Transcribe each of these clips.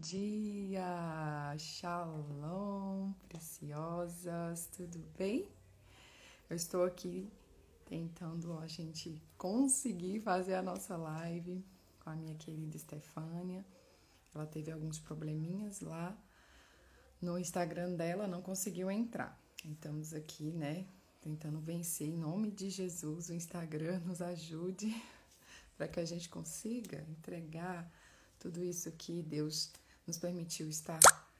Dia, Shalom, preciosas, tudo bem? Eu estou aqui tentando a gente conseguir fazer a nossa live com a minha querida Estefânia. Ela teve alguns probleminhas lá no Instagram dela, não conseguiu entrar. Estamos aqui, né, tentando vencer em nome de Jesus. O Instagram nos ajude para que a gente consiga entregar tudo isso que Deus nos permitiu estar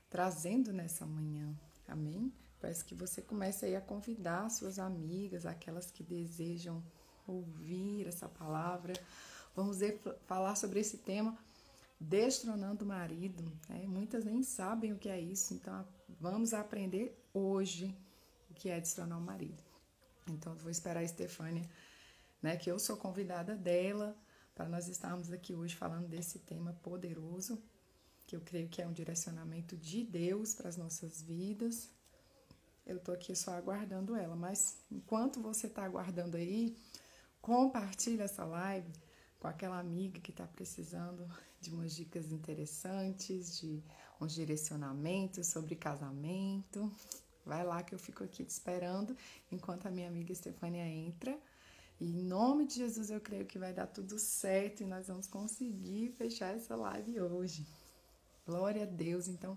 trazendo nessa manhã. Amém? Peço que você comece aí a convidar suas amigas, aquelas que desejam ouvir essa palavra. Vamos falar sobre esse tema, destronando o marido. Muitas nem sabem o que é isso, então vamos aprender hoje o que é destronar o marido. Então, eu vou esperar a Estefânia, né, que eu sou convidada dela, para nós estarmos aqui hoje falando desse tema poderoso, que eu creio que é um direcionamento de Deus para as nossas vidas. Eu estou aqui só aguardando ela, mas enquanto você está aguardando aí, compartilha essa live com aquela amiga que está precisando de umas dicas interessantes, de uns direcionamentos sobre casamento. Vai lá que eu fico aqui te esperando enquanto a minha amiga Estefânia entra. E em nome de Jesus eu creio que vai dar tudo certo e nós vamos conseguir fechar essa live hoje. Glória a Deus. Então,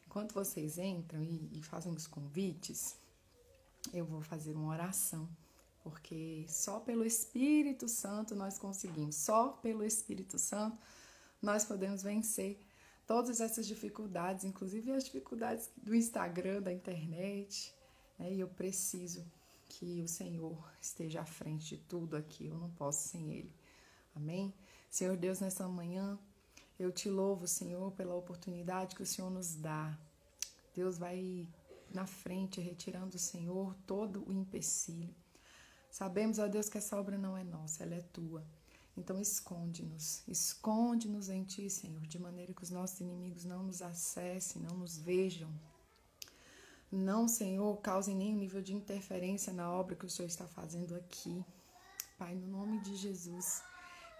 enquanto vocês entram e fazem os convites, eu vou fazer uma oração, porque só pelo Espírito Santo nós conseguimos, só pelo Espírito Santo nós podemos vencer todas essas dificuldades, inclusive as dificuldades do Instagram, da internet, né? E eu preciso que o Senhor esteja à frente de tudo aqui, eu não posso sem Ele. Amém? Senhor Deus, nessa manhã, eu te louvo, Senhor, pela oportunidade que o Senhor nos dá. Deus vai na frente, retirando, Senhor, todo o empecilho. Sabemos, ó Deus, que essa obra não é nossa, ela é tua. Então esconde-nos em ti, Senhor, de maneira que os nossos inimigos não nos acessem, não nos vejam. Não, Senhor, causem nenhum nível de interferência na obra que o Senhor está fazendo aqui. Pai, no nome de Jesus,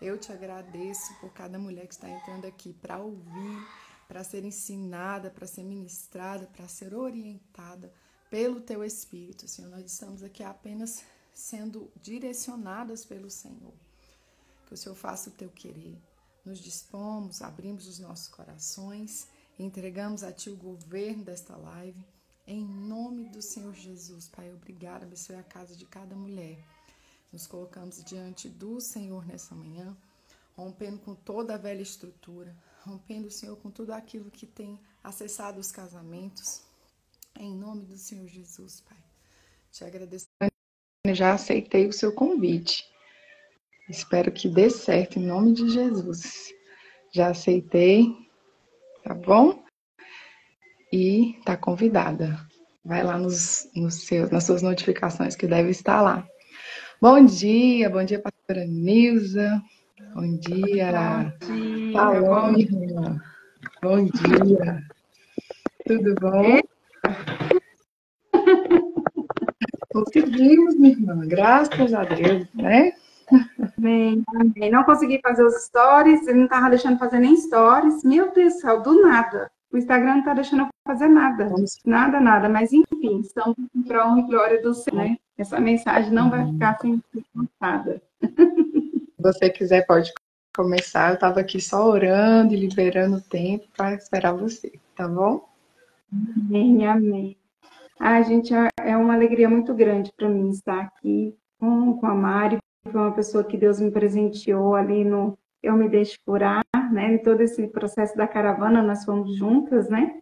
eu te agradeço por cada mulher que está entrando aqui para ouvir, para ser ensinada, para ser ministrada, para ser orientada pelo Teu Espírito, Senhor. Nós estamos aqui apenas sendo direcionadas pelo Senhor. Que o Senhor faça o Teu querer. Nos dispomos, abrimos os nossos corações, entregamos a Ti o governo desta live. Em nome do Senhor Jesus, Pai, obrigada, abençoe a casa de cada mulher. Nos colocamos diante do Senhor nessa manhã, rompendo com toda a velha estrutura, rompendo, Senhor, com tudo aquilo que tem acessado os casamentos. Em nome do Senhor Jesus, Pai. Te agradeço. Eu já aceitei o seu convite. Espero que dê certo, em nome de Jesus. Já aceitei, tá bom? E tá convidada. Vai lá nas suas notificações que deve estar lá. Bom dia, pastora Nilza. Bom dia. Bom dia. Falou, irmã. Bom dia. Tudo bom? Conseguimos, minha irmã. Graças a Deus, né? Bem, não consegui fazer os stories, ele não estava deixando fazer nem stories. Meu Deus do céu, do nada. O Instagram não está deixando eu fazer nada. Nada. Mas, enfim, estamos para honra e glória do Senhor, né? Essa mensagem não vai ficar sem ser contada. Se você quiser, pode começar. Eu estava aqui só orando e liberando o tempo para esperar você, tá bom? Amém. Gente, é uma alegria muito grande para mim estar aqui com a Mari. Foi uma pessoa que Deus me presenteou ali no Eu Me Deixo Curar, né? Em todo esse processo da caravana, nós fomos juntas, né?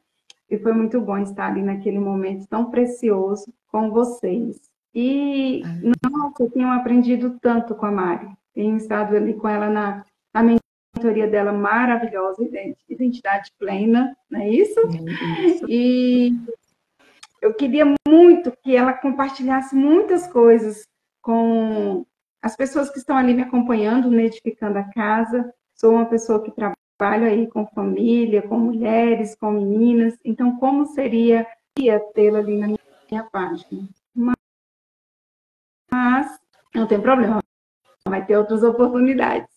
E foi muito bom estar ali naquele momento tão precioso com vocês. E, nossa, eu tenho aprendido tanto com a Mari. Tenho estado ali com ela na mentoria dela maravilhosa, Identidade Plena, não é isso? E eu queria muito que ela compartilhasse muitas coisas com as pessoas que estão ali me acompanhando, né, edificando a casa. Sou uma pessoa que trabalha aí com família, com mulheres, com meninas. Então, como seria tê-la ali na minha página? Mas não tem problema, vai ter outras oportunidades.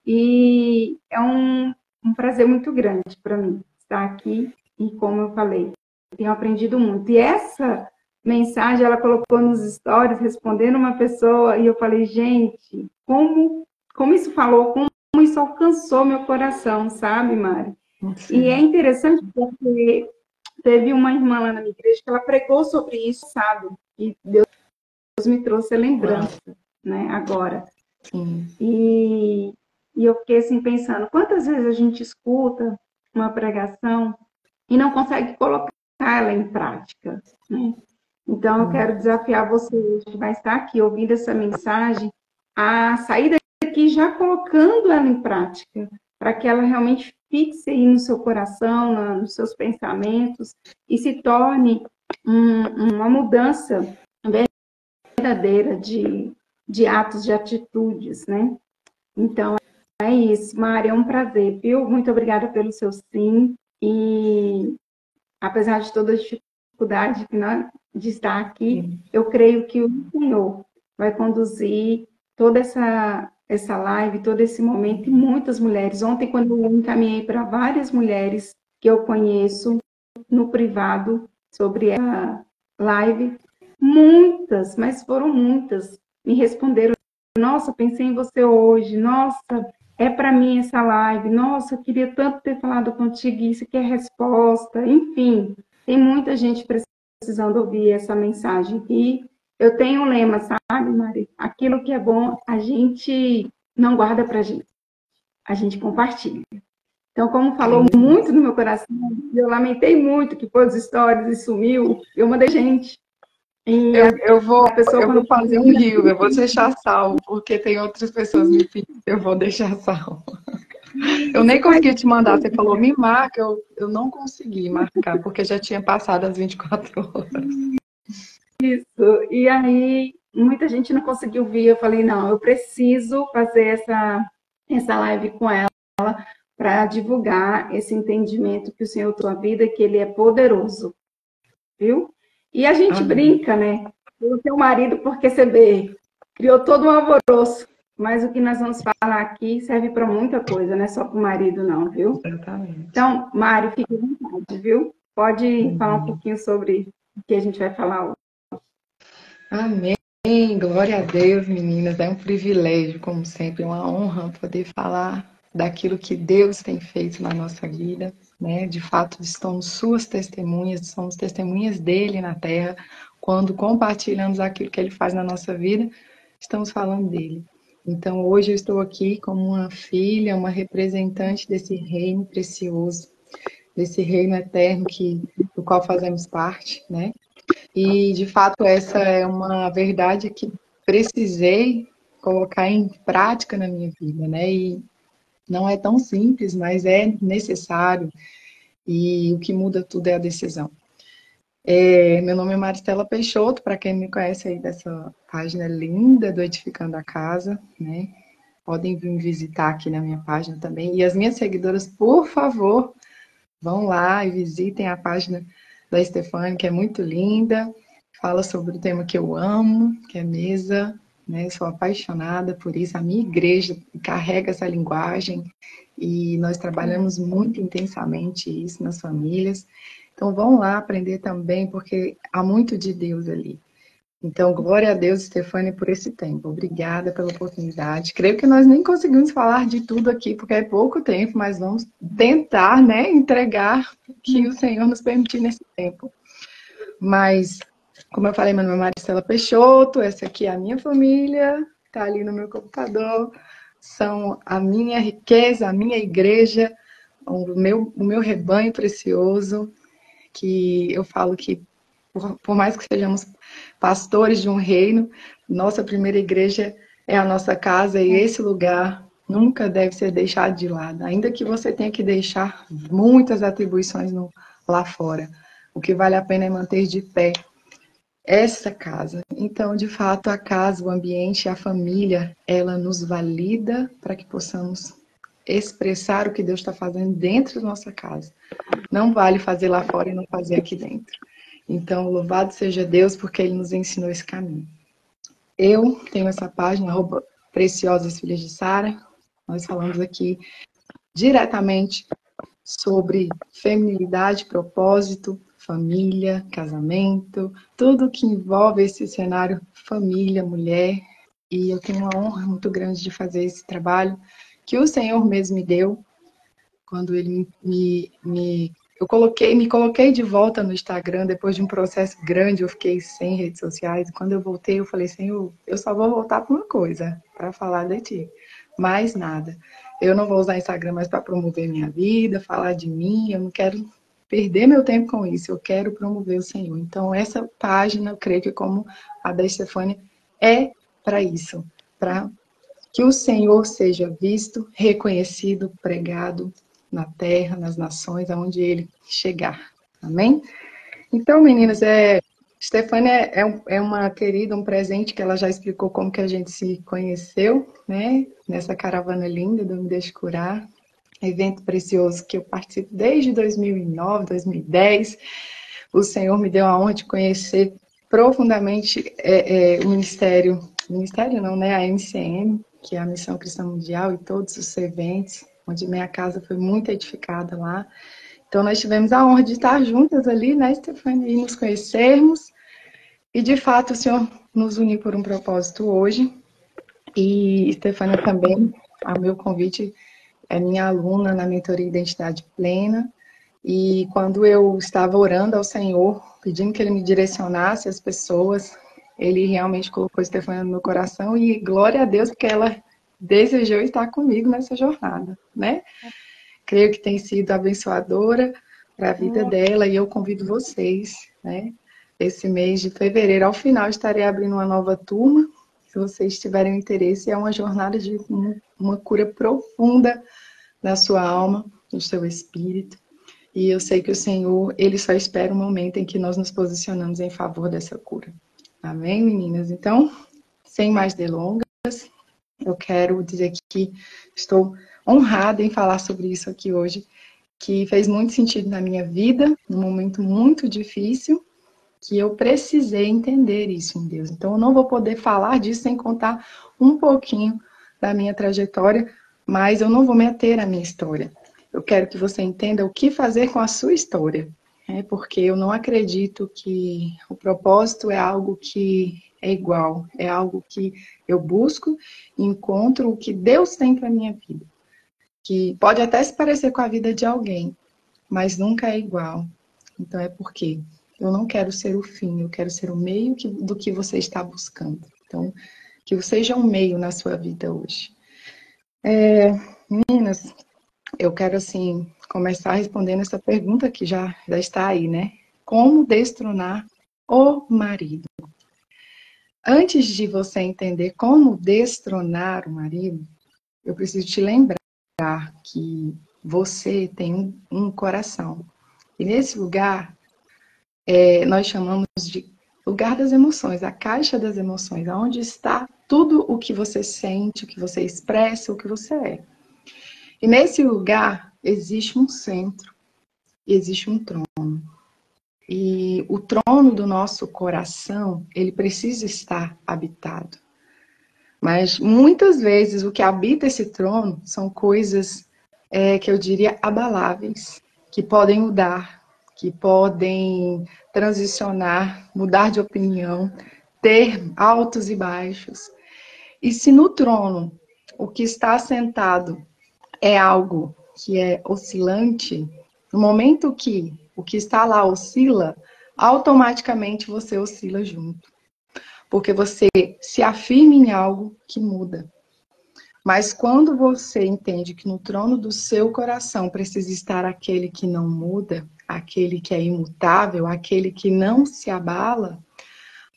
E é um um prazer muito grande para mim estar aqui e, como eu falei, tenho aprendido muito. E essa mensagem ela colocou nos stories, respondendo uma pessoa, e eu falei, gente, como isso falou, como isso alcançou meu coração, sabe, Mari? E é Sim. interessante porque teve uma irmã lá na minha igreja que ela pregou sobre isso, sabe? E Deus me trouxe a Uau, lembrança, né, agora. sim. E, e eu fiquei assim pensando, quantas vezes a gente escuta uma pregação e não consegue colocar ela em prática, né? Então eu quero desafiar você hoje que vai estar aqui ouvindo essa mensagem a sair daqui já colocando ela em prática, para que ela realmente fixe aí no seu coração, nos seus pensamentos e se torne uma mudança verdadeira de atos, de atitudes, né? Então, é isso, Mari, é um prazer, viu? Muito obrigada pelo seu sim. E apesar de toda a dificuldade de estar aqui, Sim. eu creio que o Senhor vai conduzir toda essa live, todo esse momento, e muitas mulheres. Ontem, quando eu encaminhei para várias mulheres que eu conheço no privado sobre a live, muitas, mas foram muitas, me responderam: nossa, pensei em você hoje, nossa, é para mim essa live, nossa, eu queria tanto ter falado contigo, isso que é resposta, enfim, tem muita gente precisando ouvir essa mensagem. E eu tenho um lema, sabe, Mari? Aquilo que é bom, a gente não guarda pra gente, a gente compartilha. Então, como falou Sim. muito no meu coração, eu lamentei muito que pôs stories e sumiu, eu mandei gente. E Eu vou, a pessoa, eu vou quando fazer um rio, eu vou deixar salvo, porque tem outras pessoas me pedindo, eu vou deixar salvo. Eu nem isso faz consegui te mandar, você falou, me marca, eu não consegui marcar, porque já tinha passado as 24 horas. isso. E aí, muita gente não conseguiu vir. Eu falei, não, eu preciso fazer essa live com ela para divulgar esse entendimento que o Senhor tem na vida, que Ele é poderoso, viu? E a gente Amém. brinca, né? O seu marido, porque você vê, criou todo um alvoroço. Mas o que nós vamos falar aqui serve para muita coisa, não é só para o marido, não, viu? Exatamente. Então, Mário, fique à vontade, viu? Pode falar um Amém. pouquinho sobre o que a gente vai falar hoje. Amém. Glória a Deus, meninas. É um privilégio, como sempre, uma honra poder falar daquilo que Deus tem feito na nossa vida, né? De fato, somos suas testemunhas, somos testemunhas dele na terra. Quando compartilhamos aquilo que ele faz na nossa vida, estamos falando dele. Então, hoje eu estou aqui como uma filha, uma representante desse reino precioso, desse reino eterno do qual fazemos parte, né? E, de fato, essa é uma verdade que precisei colocar em prática na minha vida, né? E não é tão simples, mas é necessário. E o que muda tudo é a decisão. Meu nome é Maristela Peixoto, para quem me conhece aí dessa página linda do Edificando a Casa, né? Podem vir visitar aqui na minha página também. E as minhas seguidoras, por favor, vão lá e visitem a página da Stefane, que é muito linda. Fala sobre o tema que eu amo, que é mesa, né? Sou apaixonada por isso. A minha igreja carrega essa linguagem e nós trabalhamos muito intensamente isso nas famílias. Então vão lá aprender também, porque há muito de Deus ali. Então, glória a Deus, Stefane, por esse tempo. Obrigada pela oportunidade. Creio que nós nem conseguimos falar de tudo aqui, porque é pouco tempo, mas vamos tentar, né, entregar o que o Senhor nos permitir nesse tempo. Mas, como eu falei, meu nome é Maristela Peixoto, essa aqui é a minha família, está ali no meu computador, são a minha riqueza, a minha igreja, o meu rebanho precioso, que eu falo que, por mais que sejamos pastores de um reino, nossa primeira igreja é a nossa casa e esse lugar nunca deve ser deixado de lado, ainda que você tenha que deixar muitas atribuições lá fora. O que vale a pena é manter de pé essa casa. Então, de fato, a casa, o ambiente, a família, ela nos valida para que possamos expressar o que Deus está fazendo dentro da nossa casa. Não vale fazer lá fora e não fazer aqui dentro. Então, louvado seja Deus, porque Ele nos ensinou esse caminho. Eu tenho essa página, @Preciosas Filhas de Sara. Nós falamos aqui diretamente sobre feminilidade, propósito, família, casamento, tudo que envolve esse cenário família, mulher. E eu tenho uma honra muito grande de fazer esse trabalho que o Senhor mesmo me deu quando ele me coloquei de volta no Instagram depois de um processo grande, eu fiquei sem redes sociais. E quando eu voltei, eu falei, Senhor, eu só vou voltar para uma coisa, para falar de ti. Mais nada. Eu não vou usar Instagram mais para promover minha vida, falar de mim, eu não quero perder meu tempo com isso, eu quero promover o Senhor. Então, essa página, eu creio que como a da Estefânia, é para isso, para que o Senhor seja visto, reconhecido, pregado na terra, nas nações, aonde ele chegar. Amém? Então, meninas, Stefânia é uma querida, um presente que ela já explicou como que a gente se conheceu, né? Nessa caravana linda do Me Deixe Curar, evento precioso que eu participo desde 2009, 2010. O Senhor me deu a honra de conhecer profundamente o ministério não, né? A MCM, que é a Missão Cristã Mundial, e todos os eventos, onde minha casa foi muito edificada lá. Então, nós tivemos a honra de estar juntas ali, né, Stefania, e nos conhecermos. E, de fato, o Senhor nos uniu por um propósito hoje. E, Stefania, também, a meu convite, é minha aluna na mentoria Identidade Plena. E quando eu estava orando ao Senhor, pedindo que Ele me direcionasse as pessoas, Ele realmente colocou a Stefania no meu coração. E glória a Deus, porque ela desejou estar comigo nessa jornada, né? Creio que tem sido abençoadora para a vida dela e eu convido vocês, né? Esse mês de fevereiro, ao final, estarei abrindo uma nova turma. Se vocês tiverem interesse, é uma jornada de uma cura profunda na sua alma, no seu espírito. E eu sei que o Senhor, Ele só espera um momento em que nós nos posicionamos em favor dessa cura. Amém, meninas? Então, sem mais delongas, eu quero dizer que estou honrada em falar sobre isso aqui hoje, que fez muito sentido na minha vida, num momento muito difícil, que eu precisei entender isso em Deus. Então, eu não vou poder falar disso sem contar um pouquinho da minha trajetória, mas eu não vou me ater à minha história. Eu quero que você entenda o que fazer com a sua história, né? Porque eu não acredito que o propósito é algo que é igual, é algo que eu busco e encontro o que Deus tem para minha vida, que pode até se parecer com a vida de alguém, mas nunca é igual. Então é porque eu não quero ser o fim, eu quero ser o meio do que você está buscando. Então, que seja um meio na sua vida hoje. Meninas, eu quero, assim, começar respondendo essa pergunta que já está aí, né? Como destronar o marido? Antes de você entender como destronar o marido, eu preciso te lembrar que você tem um coração. E nesse lugar, nós chamamos de lugar das emoções, a caixa das emoções, onde está tudo o que você sente, o que você expressa, o que você é. E nesse lugar existe um centro, existe um trono. E o trono do nosso coração, ele precisa estar habitado. Mas muitas vezes o que habita esse trono são coisas que eu diria abaláveis, que podem mudar, que podem transicionar, mudar de opinião, ter altos e baixos. E se no trono o que está assentado é algo que é oscilante, no momento que o que está lá oscila, automaticamente você oscila junto. Porque você se afirma em algo que muda. Mas quando você entende que no trono do seu coração precisa estar aquele que não muda, aquele que é imutável, aquele que não se abala,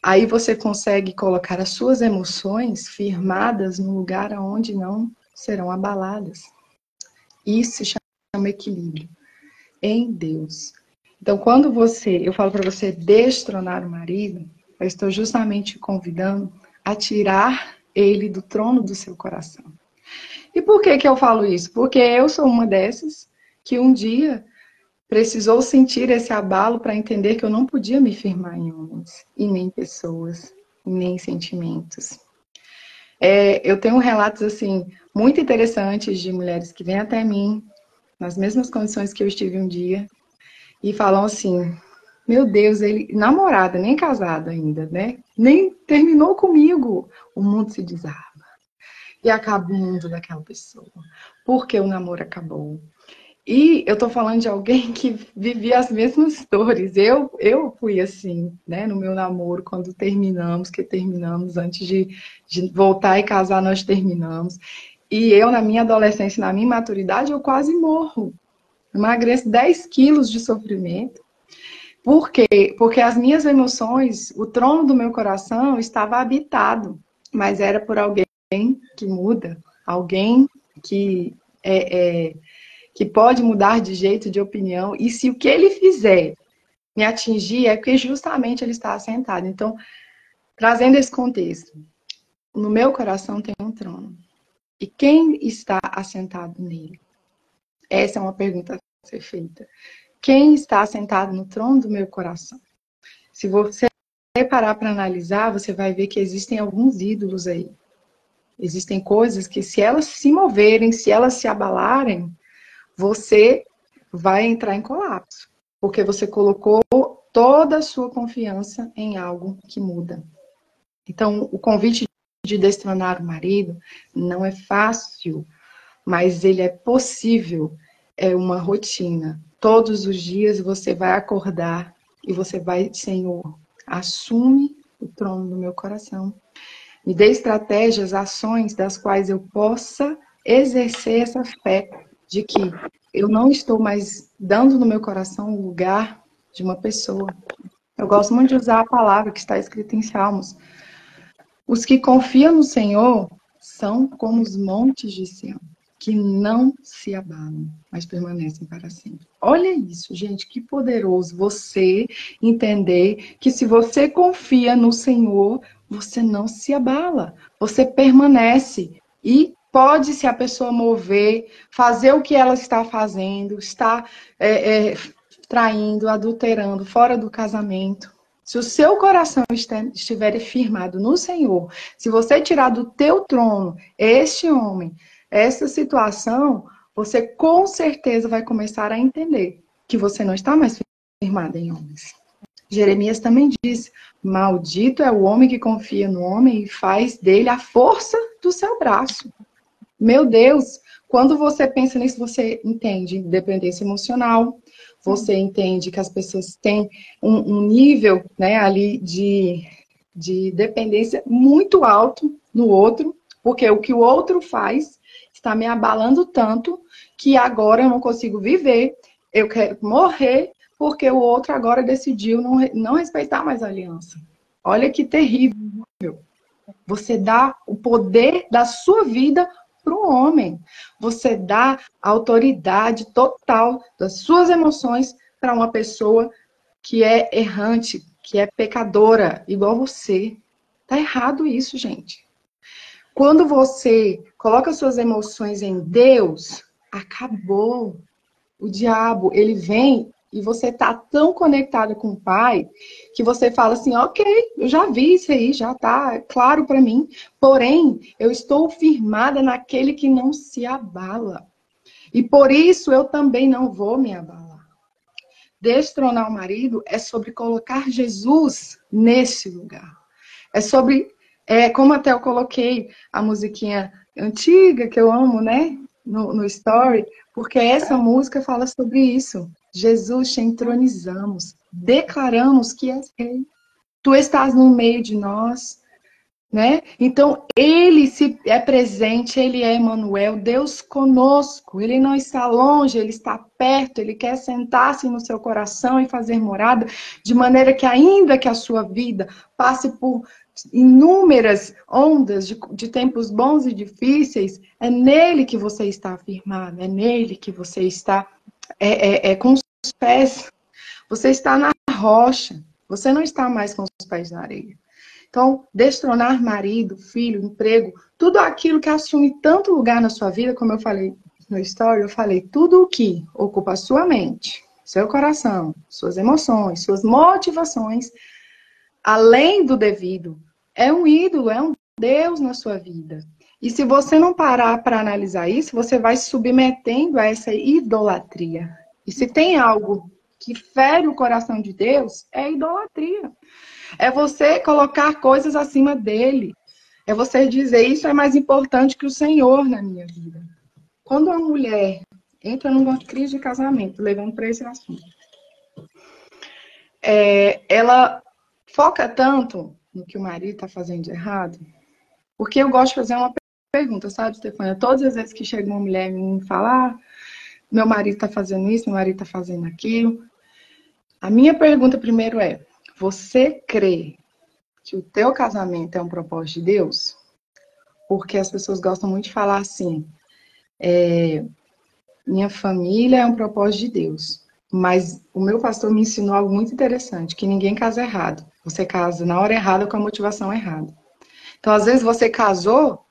aí você consegue colocar as suas emoções firmadas no lugar onde não serão abaladas. Isso se chama equilíbrio em Deus. Então, quando eu falo para você destronar o marido, eu estou justamente convidando a tirar ele do trono do seu coração. E por que eu falo isso? Porque eu sou uma dessas que um dia precisou sentir esse abalo para entender que eu não podia me firmar em homens, e nem pessoas, e nem sentimentos. eu tenho relatos, assim, muito interessantes de mulheres que vêm até mim, nas mesmas condições que eu estive um dia, e falam assim, meu Deus, ele, namorada, nem casada ainda, né? Nem terminou comigo, o mundo se desaba. E acaba o mundo daquela pessoa. Porque o namoro acabou. E eu tô falando de alguém que vivia as mesmas dores. Eu fui assim, né, no meu namoro, quando terminamos, que terminamos, antes de voltar e casar, nós terminamos. E eu, na minha adolescência, na minha maturidade, eu quase morro. Emagreço 10 quilos de sofrimento. Por quê? Porque as minhas emoções, o trono do meu coração estava habitado, mas era por alguém que muda, alguém que que pode mudar de jeito, de opinião, e se o que ele fizer me atingir, é porque justamente ele está assentado. Então, trazendo esse contexto, no meu coração tem um trono. E quem está assentado nele? Essa é uma pergunta a ser feita. Quem está assentado no trono do meu coração? Se você parar para analisar, você vai ver que existem alguns ídolos aí. Existem coisas que, se elas se moverem, se elas se abalarem, você vai entrar em colapso. Porque você colocou toda a sua confiança em algo que muda. Então, o convite de destronar o marido não é fácil, mas ele é possível. É uma rotina. Todos os dias você vai acordar e você vai, Senhor, assume o trono do meu coração. Me dê estratégias, ações das quais eu possa exercer essa fé de que eu não estou mais dando no meu coração o lugar de uma pessoa. Eu gosto muito de usar a palavra que está escrita em Salmos. Os que confiam no Senhor são como os montes de Sião, que não se abalam, mas permanecem para sempre. Olha isso, gente, que poderoso você entender que se você confia no Senhor, você não se abala, você permanece. E pode, se a pessoa mover, fazer o que ela está fazendo, está traindo, adulterando, fora do casamento. Se o seu coração estiver firmado no Senhor, se você tirar do teu trono este homem, essa situação, você com certeza vai começar a entender que você não está mais firmado em homens. Jeremias também disse, maldito é o homem que confia no homem e faz dele a força do seu braço. Meu Deus, quando você pensa nisso, você entende dependência emocional, você entende que as pessoas têm um nível, né, ali de dependência muito alto no outro, porque o que o outro faz está me abalando tanto que agora eu não consigo viver, eu quero morrer, porque o outro agora decidiu não respeitar mais a aliança. Olha que terrível. Você dá o poder da sua vida para o homem. Você dá a autoridade total das suas emoções para uma pessoa que é errante, que é pecadora, igual você. Tá errado isso, gente. Quando você coloca suas emoções em Deus, acabou. O diabo, ele vem e você tá tão conectado com o Pai que você fala assim, ok, eu já vi isso aí, já tá claro para mim. Porém, eu estou firmada naquele que não se abala. E por isso eu também não vou me abalar. Destronar o marido é sobre colocar Jesus nesse lugar. É sobre, como até eu coloquei a musiquinha antiga que eu amo, né? No story, porque essa música fala sobre isso. Jesus, te entronizamos, declaramos que és rei. Tu estás no meio de nós, né? Então, ele se é presente, ele é Emmanuel, Deus conosco. Ele não está longe, ele está perto, ele quer sentar-se no seu coração e fazer morada, de maneira que ainda que a sua vida passe por inúmeras ondas de tempos bons e difíceis, é nele que você está afirmado, é nele que você está com os pés, você está na rocha, você não está mais com os pés na areia. Então, destronar marido, filho, emprego, tudo aquilo que assume tanto lugar na sua vida, como eu falei no story, eu falei, tudo o que ocupa a sua mente, seu coração, suas emoções, suas motivações, além do devido, é um ídolo, é um Deus na sua vida. E se você não parar para analisar isso, você vai se submetendo a essa idolatria. E se tem algo que fere o coração de Deus, é idolatria. É você colocar coisas acima dele. É você dizer, isso é mais importante que o Senhor na minha vida. Quando uma mulher entra numa crise de casamento, levando para esse assunto, ela foca tanto no que o marido está fazendo de errado, porque eu gosto de fazer uma pergunta, sabe, Stefania? Todas as vezes que chega uma mulher e me fala, meu marido está fazendo isso, meu marido está fazendo aquilo, a minha pergunta primeiro é, você crê que o teu casamento é um propósito de Deus? Porque as pessoas gostam muito de falar assim, minha família é um propósito de Deus. Mas o meu pastor me ensinou algo muito interessante, que ninguém casa errado. Você casa na hora errada com a motivação errada. Então, às vezes, você casou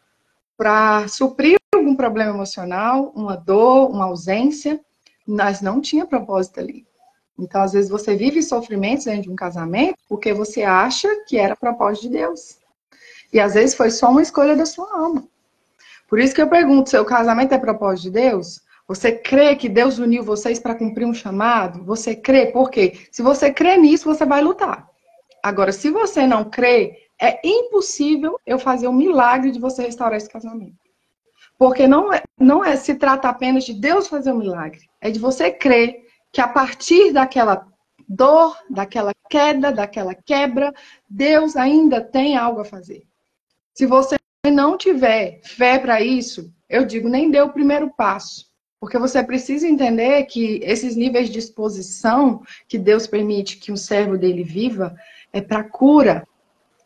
para suprir algum problema emocional, uma dor, uma ausência, mas não tinha propósito ali. Então, às vezes, você vive sofrimentos dentro de um casamento porque você acha que era propósito de Deus. E, às vezes, foi só uma escolha da sua alma. Por isso que eu pergunto, seu casamento é propósito de Deus? Você crê que Deus uniu vocês para cumprir um chamado? Você crê? Por quê? Se você crê nisso, você vai lutar. Agora, se você não crê, é impossível eu fazer o milagre de você restaurar esse casamento. Porque não é se trata apenas de Deus fazer o milagre. É de você crer que a partir daquela dor, daquela queda, daquela quebra, Deus ainda tem algo a fazer. Se você não tiver fé para isso, eu digo, nem dê o primeiro passo. Porque você precisa entender que esses níveis de exposição que Deus permite que um servo dele viva é para a cura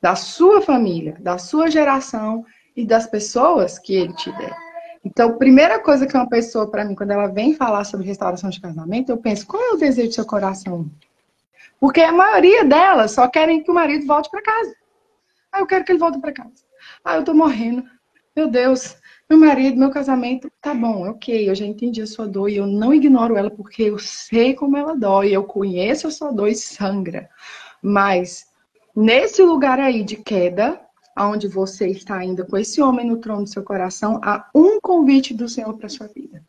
da sua família, da sua geração e das pessoas que ele te der. Então, a primeira coisa que uma pessoa, para mim, quando ela vem falar sobre restauração de casamento, eu penso, qual é o desejo do seu coração? Porque a maioria delas só querem que o marido volte para casa. Ah, eu quero que ele volte para casa. Ah, eu tô morrendo. Meu Deus, meu marido, meu casamento, tá bom, ok, eu já entendi a sua dor e eu não ignoro ela porque eu sei como ela dói, eu conheço a sua dor e sangra. Mas nesse lugar aí de queda, onde você está ainda com esse homem no trono do seu coração, há um convite do Senhor para sua vida.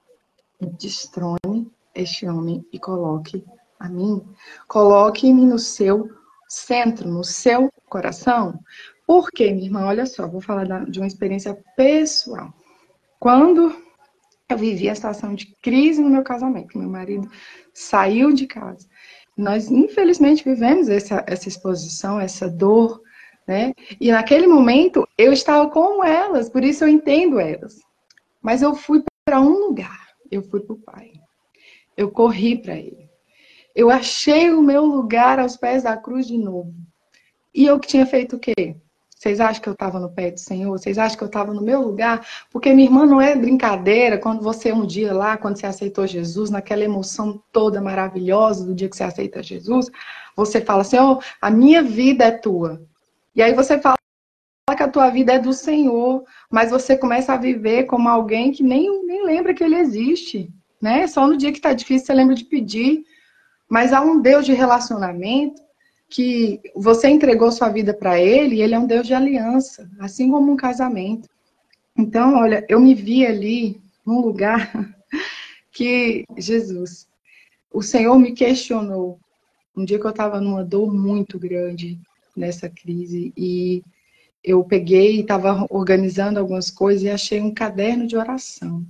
Destrone este homem e coloque a mim. Coloque-me no seu centro, no seu coração. Por quê, minha irmã? Olha só, vou falar de uma experiência pessoal. Quando eu vivi a situação de crise no meu casamento, meu marido saiu de casa. Nós, infelizmente, vivemos essa exposição, essa dor, né? E naquele momento, eu estava com elas, por isso eu entendo elas. Mas eu fui para um lugar, eu fui para o Pai. Eu corri para Ele. Eu achei o meu lugar aos pés da cruz de novo. E eu que tinha feito o quê? Vocês acham que eu estava no pé do Senhor? Vocês acham que eu estava no meu lugar? Porque, minha irmã, não é brincadeira quando você um dia lá, quando você aceitou Jesus, naquela emoção toda maravilhosa do dia que você aceita Jesus, você fala assim, oh, a minha vida é tua. E aí você fala que a tua vida é do Senhor, mas você começa a viver como alguém que nem lembra que ele existe, né? Só no dia que está difícil você lembra de pedir. Mas há um Deus de relacionamento que você entregou sua vida para ele e ele é um Deus de aliança, assim como um casamento. Então, olha, eu me vi ali num lugar que, Jesus, o Senhor me questionou. Um dia que eu estava numa dor muito grande nessa crise e eu peguei e estava organizando algumas coisas e achei um caderno de oração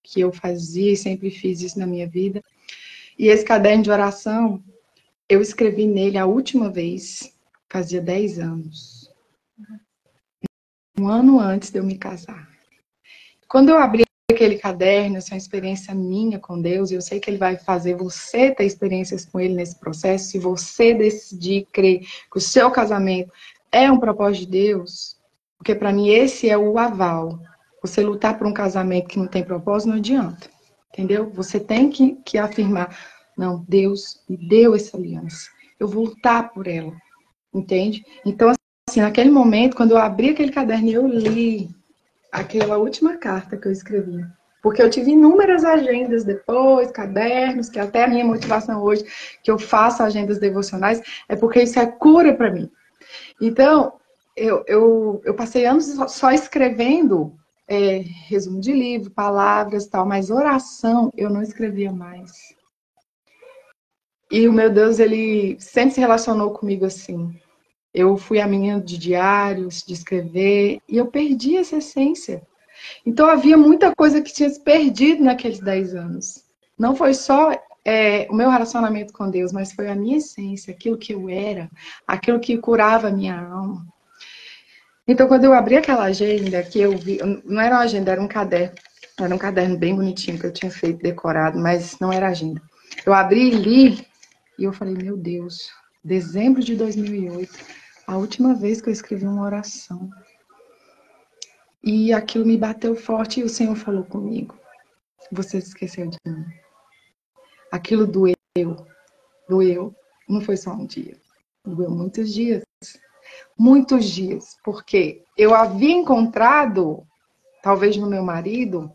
que eu fazia e sempre fiz isso na minha vida. E esse caderno de oração, eu escrevi nele a última vez, fazia 10 anos. Um ano antes de eu me casar. Quando eu abri aquele caderno, essa é uma experiência minha com Deus, e eu sei que Ele vai fazer você ter experiências com Ele nesse processo, se você decidir crer que o seu casamento é um propósito de Deus, porque para mim esse é o aval. Você lutar por um casamento que não tem propósito não adianta, entendeu? Você tem que afirmar, não, Deus me deu essa aliança, eu vou lutar por ela, entende? Então, assim, naquele momento, quando eu abri aquele caderno e eu li aquela última carta que eu escrevi, porque eu tive inúmeras agendas depois, cadernos, que até a minha motivação hoje, que eu faço agendas devocionais, é porque isso é cura para mim. Então, eu passei anos só escrevendo resumo de livro, palavras e tal, mas oração eu não escrevia mais. E o meu Deus, ele sempre se relacionou comigo assim. Eu fui a menina de diários, de escrever, e eu perdi essa essência. Então havia muita coisa que tinha se perdido naqueles 10 anos. Não foi só o meu relacionamento com Deus, mas foi a minha essência, aquilo que eu era, aquilo que curava a minha alma. Então, quando eu abri aquela agenda, que eu vi, não era uma agenda, era um caderno. Era um caderno bem bonitinho que eu tinha feito, decorado, mas não era agenda. Eu abri e li, e eu falei, meu Deus, dezembro de 2008, a última vez que eu escrevi uma oração. E aquilo me bateu forte e o Senhor falou comigo. Você se esqueceu de mim. Aquilo doeu. Não foi só um dia. Doeu muitos dias. Muitos dias. Porque eu havia encontrado, talvez no meu marido,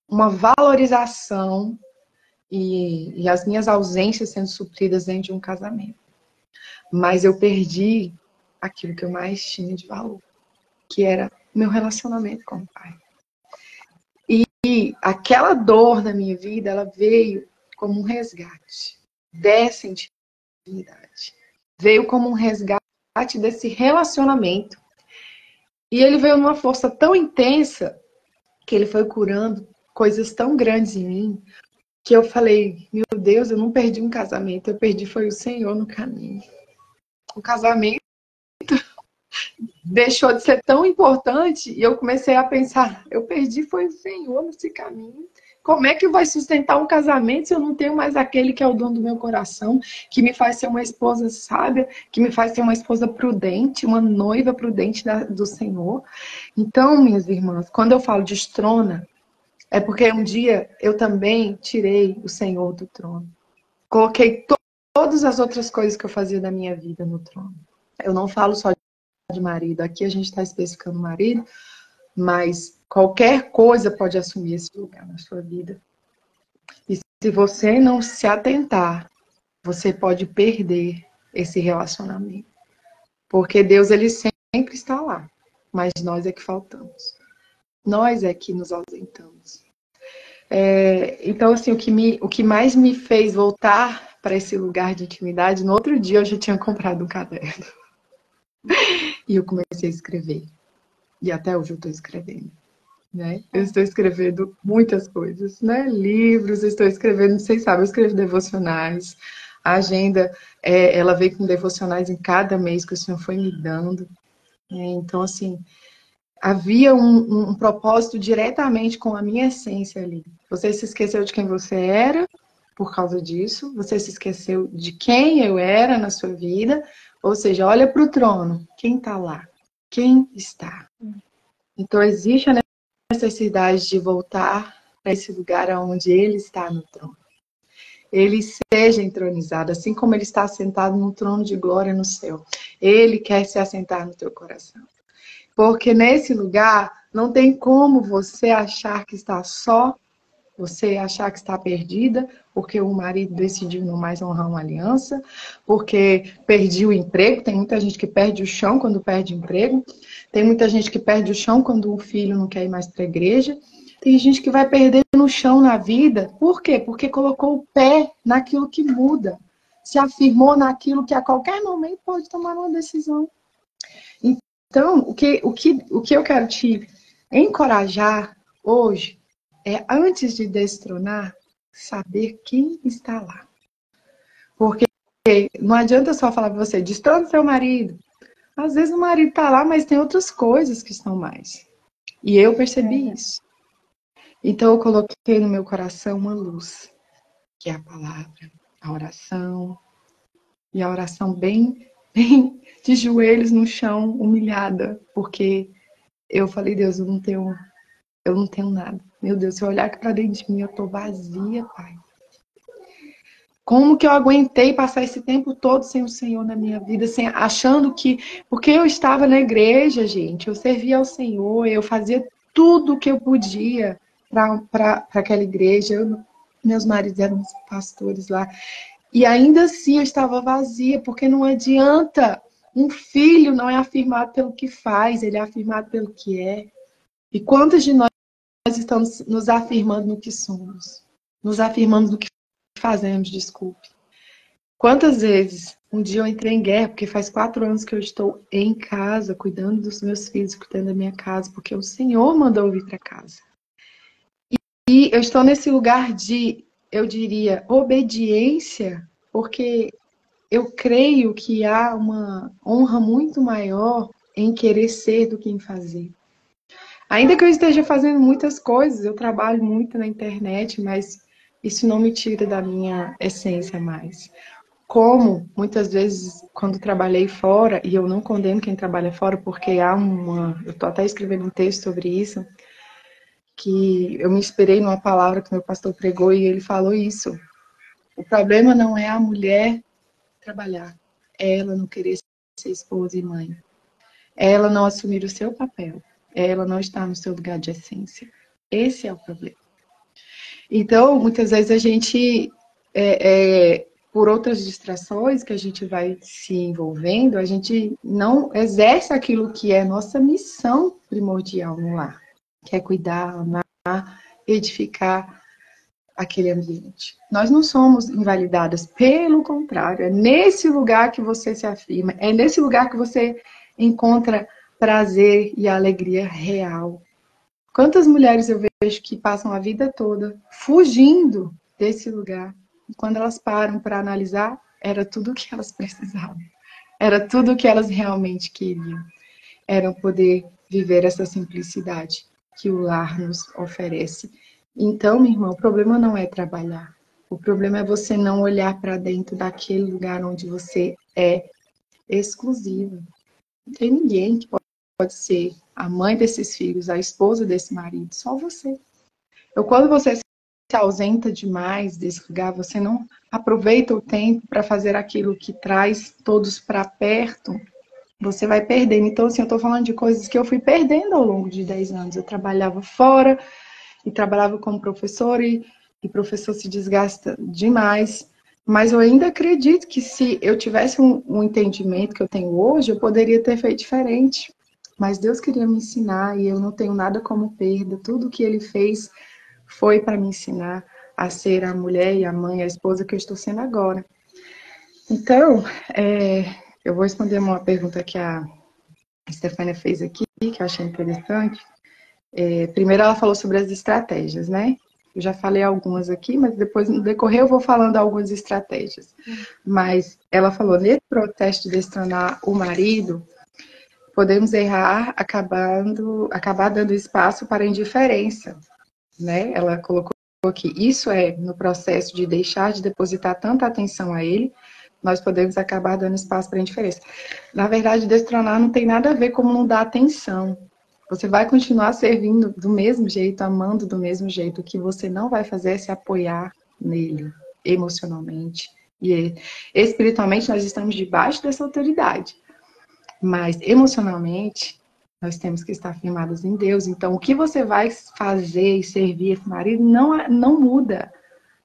uma valorização e as minhas ausências sendo supridas dentro de um casamento. Mas eu perdi aquilo que eu mais tinha de valor, que era meu relacionamento com o Pai. E aquela dor da minha vida, ela veio como um resgate dessa intimidade. Veio como um resgate desse relacionamento. E ele veio numa força tão intensa que ele foi curando coisas tão grandes em mim que eu falei, meu Deus, eu não perdi um casamento, eu perdi foi o Senhor no caminho. O casamento deixou de ser tão importante e eu comecei a pensar, eu perdi foi o Senhor nesse caminho. Como é que vai sustentar um casamento se eu não tenho mais aquele que é o dono do meu coração, que me faz ser uma esposa sábia, que me faz ser uma esposa prudente, uma noiva prudente do Senhor? Então, minhas irmãs, quando eu falo de estrona, é porque um dia eu também tirei o Senhor do trono. Coloquei todas as outras coisas que eu fazia da minha vida no trono. Eu não falo só de marido, aqui a gente está especificando marido, mas qualquer coisa pode assumir esse lugar na sua vida. E se você não se atentar, você pode perder esse relacionamento. Porque Deus, ele sempre está lá, mas nós é que faltamos. Nós é que nos ausentamos. Então, assim, o que mais me fez voltar para esse lugar de intimidade, no outro dia eu já tinha comprado um caderno. E eu comecei a escrever. E até hoje eu estou escrevendo. Né? Eu estou escrevendo muitas coisas, né? Livros, eu estou escrevendo, vocês sabem, eu escrevo devocionais. A agenda, ela veio com devocionais em cada mês que o Senhor foi me dando. Então, assim, havia um propósito diretamente com a minha essência ali. Você se esqueceu de quem você era por causa disso, você se esqueceu de quem eu era na sua vida, ou seja, olha para o trono, quem está lá? Quem está? Então, existe a necessidade de voltar para esse lugar onde ele está no trono. Ele seja entronizado, assim como ele está assentado no trono de glória no céu. Ele quer se assentar no teu coração. Porque nesse lugar não tem como você achar que está só, você achar que está perdida, porque o marido decidiu não mais honrar uma aliança, porque perdi o emprego. Tem muita gente que perde o chão quando perde emprego. Tem muita gente que perde o chão quando o filho não quer ir mais para a igreja. Tem gente que vai perder no chão na vida. Por quê? Porque colocou o pé naquilo que muda. Se afirmou naquilo que a qualquer momento pode tomar uma decisão. Então, o que eu quero te encorajar hoje é, antes de destronar, saber quem está lá. Porque não adianta só falar para você, destrona seu marido. Às vezes o marido está lá, mas tem outras coisas que estão mais. E eu percebi isso. Então eu coloquei no meu coração uma luz, que é a palavra, a oração. E a oração bem de joelhos no chão, humilhada. Porque eu falei, Deus, eu não tenho nada. Meu Deus, se eu olhar aqui para dentro de mim, eu tô vazia, Pai. Como que eu aguentei passar esse tempo todo sem o Senhor na minha vida, achando que... Porque eu estava na igreja, gente, eu servia ao Senhor, eu fazia tudo o que eu podia para aquela igreja. Meus maridos eram pastores lá. E ainda assim eu estava vazia, porque não adianta Um filho não é afirmado pelo que faz, ele é afirmado pelo que é. E quantos de nós estamos nos afirmando no que somos? Nos afirmando no que fazemos, desculpe. Quantas vezes um dia eu entrei em guerra, porque faz 4 anos que eu estou em casa, cuidando dos meus filhos, cuidando da minha casa, porque o Senhor mandou eu vir para casa. E eu estou nesse lugar de, eu diria, obediência, porque eu creio que há uma honra muito maior em querer ser do que em fazer. Ainda que eu esteja fazendo muitas coisas, eu trabalho muito na internet, mas isso não me tira da minha essência mais. Como muitas vezes, quando trabalhei fora, e eu não condeno quem trabalha fora, porque há uma. Eu estou até escrevendo um texto sobre isso, que eu me inspirei numa palavra que meu pastor pregou e ele falou isso. O problema não é a mulher trabalhar, é ela não querer ser esposa e mãe, é ela não assumir o seu papel, é ela não estar no seu lugar de essência. Esse é o problema. Então, muitas vezes a gente, por outras distrações que a gente vai se envolvendo, a gente não exerce aquilo que é nossa missão primordial no lar, que é cuidar, amar, edificar aquele ambiente. Nós não somos invalidadas, pelo contrário, é nesse lugar que você se afirma, é nesse lugar que você encontra prazer e alegria real. Quantas mulheres eu vejo que passam a vida toda fugindo desse lugar, e quando elas param para analisar, era tudo o que elas precisavam, era tudo o que elas realmente queriam, era poder viver essa simplicidade que o lar nos oferece. Então, minha irmã, o problema não é trabalhar. O problema é você não olhar para dentro daquele lugar onde você é exclusiva. Não tem ninguém que pode ser a mãe desses filhos, a esposa desse marido, só você. Então, quando você se ausenta demais desse lugar, você não aproveita o tempo para fazer aquilo que traz todos para perto, você vai perdendo. Então, assim, eu estou falando de coisas que eu fui perdendo ao longo de 10 anos. Eu trabalhava fora e trabalhava como professor e professor se desgasta demais. Mas eu ainda acredito que se eu tivesse um entendimento que eu tenho hoje, eu poderia ter feito diferente. Mas Deus queria me ensinar e eu não tenho nada como perda. Tudo que Ele fez foi para me ensinar a ser a mulher e a mãe, a esposa que eu estou sendo agora. Então, eu vou responder uma pergunta que a Stefania fez aqui, que eu achei interessante. Primeiro ela falou sobre as estratégias, né? Eu já falei algumas aqui, mas depois no decorrer eu vou falando algumas estratégias. Mas ela falou, nesse processo de destronar o marido, podemos errar acabar dando espaço para a indiferença, né? Ela colocou aqui, isso é no processo de deixar de depositar tanta atenção a ele, nós podemos acabar dando espaço para a indiferença. Na verdade, destronar não tem nada a ver com não dar atenção. Você vai continuar servindo do mesmo jeito, amando do mesmo jeito. O que você não vai fazer é se apoiar nele, emocionalmente. E espiritualmente, nós estamos debaixo dessa autoridade. Mas emocionalmente, nós temos que estar firmados em Deus. Então, o que você vai fazer e servir esse marido não muda.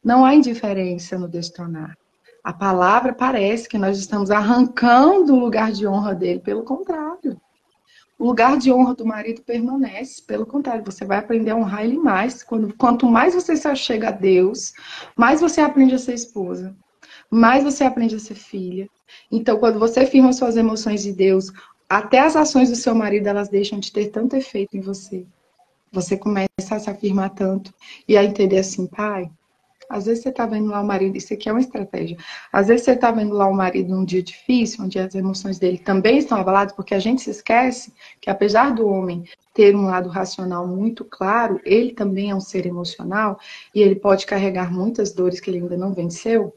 Não há indiferença no destronar. A palavra parece que nós estamos arrancando o lugar de honra dele, pelo contrário. O lugar de honra do marido permanece, pelo contrário, você vai aprender a honrar ele mais. Quanto mais você se achega a Deus, mais você aprende a ser esposa, mais você aprende a ser filha. Então, quando você firma suas emoções de Deus, até as ações do seu marido, elas deixam de ter tanto efeito em você. Você começa a se afirmar tanto e a entender assim, pai, às vezes você tá vendo lá o marido, isso aqui é uma estratégia. Às vezes você tá vendo lá o marido num dia difícil, onde as emoções dele também estão abaladas, porque a gente se esquece que apesar do homem ter um lado racional muito claro, ele também é um ser emocional e ele pode carregar muitas dores que ele ainda não venceu.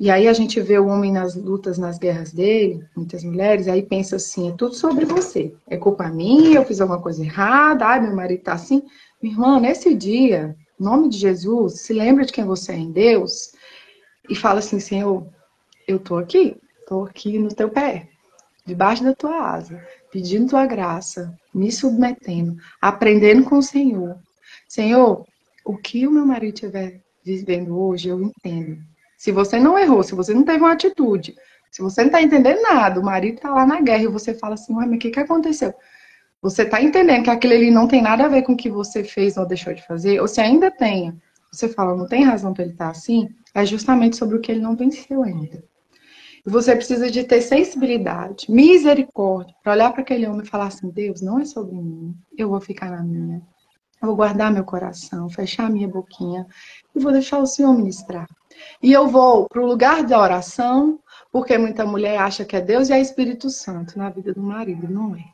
E aí a gente vê o homem nas lutas, nas guerras dele, muitas mulheres, aí pensa assim, é tudo sobre você. É culpa minha, eu fiz alguma coisa errada, ai, meu marido tá assim. Minha irmã, nesse dia, em nome de Jesus, se lembra de quem você é em Deus e fala assim, Senhor, eu tô aqui no teu pé, debaixo da tua asa, pedindo tua graça, me submetendo, aprendendo com o Senhor. Senhor, o que o meu marido estiver vivendo hoje, eu entendo. Se você não errou, se você não teve uma atitude, Se você não está entendendo nada, o marido está lá na guerra e você fala assim, ué, mas o que aconteceu? Você está entendendo que aquilo ali não tem nada a ver com o que você fez ou deixou de fazer, ou se ainda tem, você fala, não tem razão para ele estar assim, é justamente sobre o que ele não venceu ainda. E você precisa de ter sensibilidade, misericórdia, para olhar para aquele homem e falar assim, Deus, não é sobre mim, eu vou ficar na minha. Eu vou guardar meu coração, fechar minha boquinha e vou deixar o Senhor ministrar. E eu vou para o lugar da oração, porque muita mulher acha que é Deus e é Espírito Santo na vida do marido. Não é.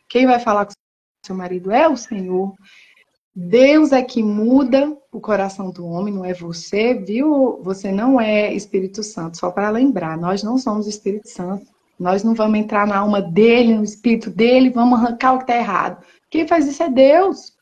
Quem vai falar com o seu marido é o Senhor. Deus é que muda o coração do homem, não é você, viu? Você não é Espírito Santo, só para lembrar, nós não somos Espírito Santo. Nós não vamos entrar na alma dele, no espírito dele, vamos arrancar o que está errado. Quem faz isso é Deus.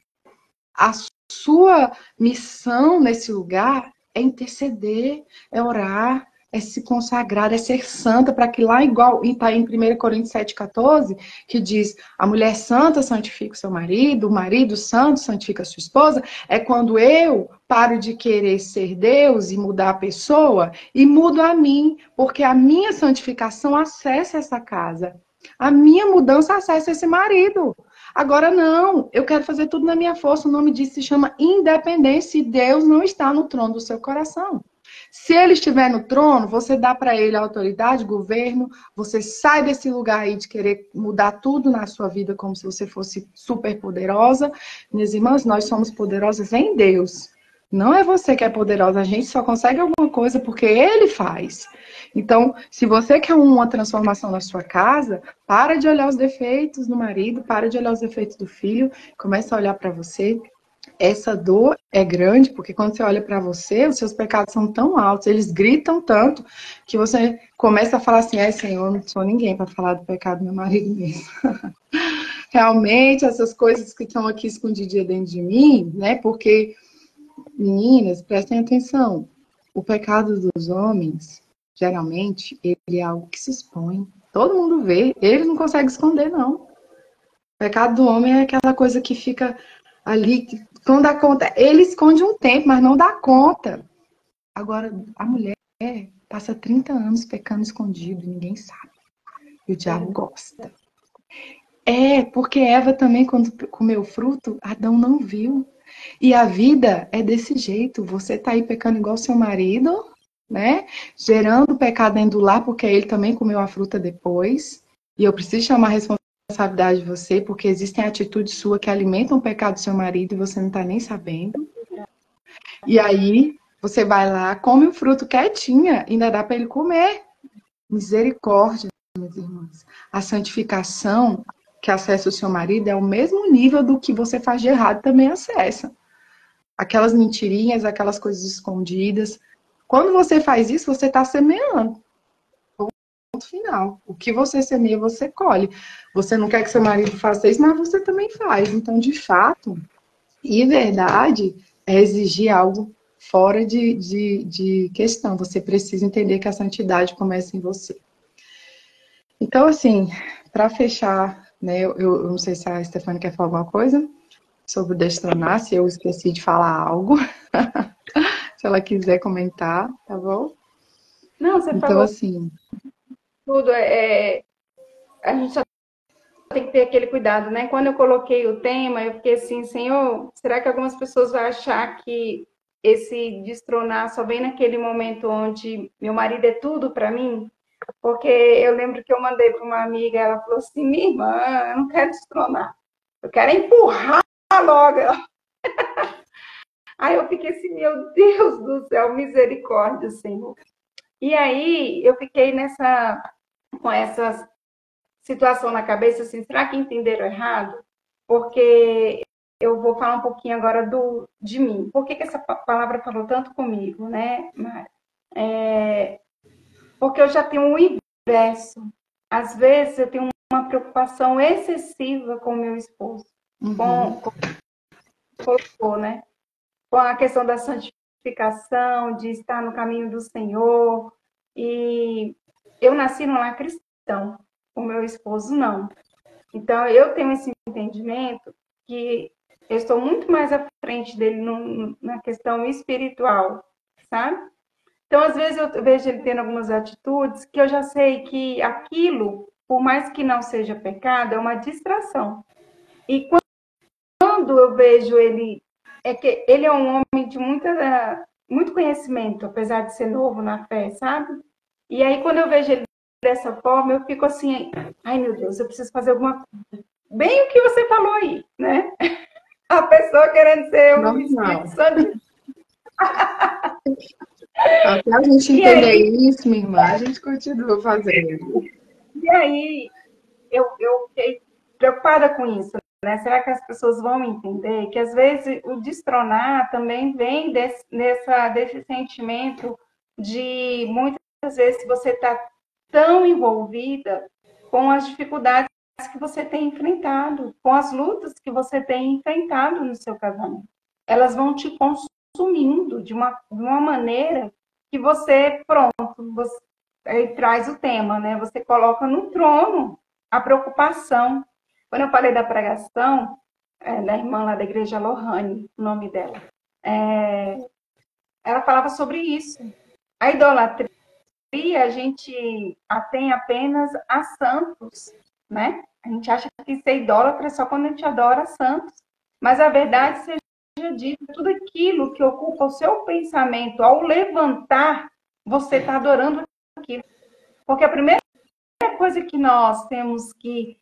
A sua missão nesse lugar é interceder, é orar, é se consagrar, é ser santa, para que lá, igual está em 1 Coríntios 7,14, que diz, a mulher santa santifica o seu marido, o marido santo santifica a sua esposa, é quando eu paro de querer ser Deus e mudar a pessoa e mudo a mim, porque a minha santificação acessa essa casa. A minha mudança acessa esse marido. Agora não, eu quero fazer tudo na minha força. O nome disso se chama independência e Deus não está no trono do seu coração. Se ele estiver no trono, você dá para ele a autoridade, governo, você sai desse lugar aí de querer mudar tudo na sua vida como se você fosse super poderosa. Minhas irmãs, nós somos poderosas em Deus. Não é você que é poderosa, a gente só consegue alguma coisa porque ele faz. Então, se você quer uma transformação na sua casa, para de olhar os defeitos do marido, para de olhar os defeitos do filho, começa a olhar para você. Essa dor é grande, porque quando você olha para você, os seus pecados são tão altos, eles gritam tanto, que você começa a falar assim, Senhor, eu não sou ninguém para falar do pecado do meu marido mesmo. Realmente, essas coisas que estão aqui escondidas dentro de mim, né? Porque, meninas, prestem atenção, o pecado dos homens, geralmente, ele é algo que se expõe. Todo mundo vê, ele não consegue esconder, não. O pecado do homem é aquela coisa que fica ali, que não dá conta. Ele esconde um tempo, mas não dá conta. Agora, a mulher passa 30 anos pecando escondido, ninguém sabe. E o diabo gosta. Porque Eva também, quando comeu o fruto, Adão não viu. E a vida é desse jeito. Você tá aí pecando igual seu marido, né? Gerando pecado dentro do lar, porque ele também comeu a fruta depois. E eu preciso chamar a responsabilidade de você, porque existem atitudes suas que alimentam o pecado do seu marido e você não tá nem sabendo. E aí, você vai lá, come o fruto quietinha, ainda dá para ele comer. Misericórdia, meus irmãos. A santificação que acessa o seu marido é o mesmo nível do que você faz de errado também acessa. Aquelas mentirinhas, aquelas coisas escondidas. Quando você faz isso, você está semeando. Ponto final. O que você semeia, você colhe. Você não quer que seu marido faça isso, mas você também faz. Então, de fato, e verdade, é exigir algo fora de questão. Você precisa entender que a santidade começa em você. Então, assim, para fechar, né, eu não sei se a Stefania quer falar alguma coisa sobre o destronar, se eu esqueci de falar algo. Se ela quiser comentar, tá bom? Não, você Então, falou assim, tudo. A gente só tem que ter aquele cuidado, né? Quando eu coloquei o tema, eu fiquei assim, Senhor, será que algumas pessoas vão achar que esse destronar só vem naquele momento onde meu marido é tudo para mim? Porque eu lembro que eu mandei para uma amiga, ela falou assim, minha irmã, eu não quero destronar, eu quero empurrar logo. Aí eu fiquei assim, meu Deus do céu, misericórdia, Senhor. E aí eu fiquei com essa situação na cabeça, assim, será que entenderam errado? Porque eu vou falar um pouquinho agora de mim. Por que essa palavra falou tanto comigo, né, Mari? Porque eu já tenho um inverso. Às vezes eu tenho uma preocupação excessiva com o meu esposo. Colocou, né? Com a questão da santificação, de estar no caminho do Senhor. E eu nasci num lar cristão, o meu esposo não. Então, eu tenho esse entendimento que eu estou muito mais à frente dele na questão espiritual, sabe? Então, às vezes, eu vejo ele tendo algumas atitudes que eu já sei que aquilo, por mais que não seja pecado, é uma distração. E quando eu vejo ele, é que ele é um homem de muito conhecimento, apesar de ser novo na fé, sabe? E aí, quando eu vejo ele dessa forma, eu fico assim, ai meu Deus, eu preciso fazer alguma coisa. Bem o que você falou aí, né? A pessoa querendo ser o Normal. Espírito Santo. Até a gente E entender aí, isso, minha irmã, a gente continua fazendo. eu fiquei preocupada com isso, né? Será que as pessoas vão entender que às vezes o destronar também vem desse sentimento de muitas vezes você está tão envolvida com as dificuldades que você tem enfrentado, com as lutas que você tem enfrentado no seu casamento. Elas vão te consumindo de uma maneira que você, pronto, você, aí traz o tema, né? Você coloca no trono a preocupação. Quando eu falei da pregação, da irmã lá da igreja Lohane, o nome dela, ela falava sobre isso. A idolatria, a gente a tem apenas a santos, né? A gente acha que ser idólatra é só quando a gente adora santos. Mas a verdade seja dita, tudo aquilo que ocupa o seu pensamento, ao levantar, você está adorando aquilo. Porque a primeira coisa que nós temos que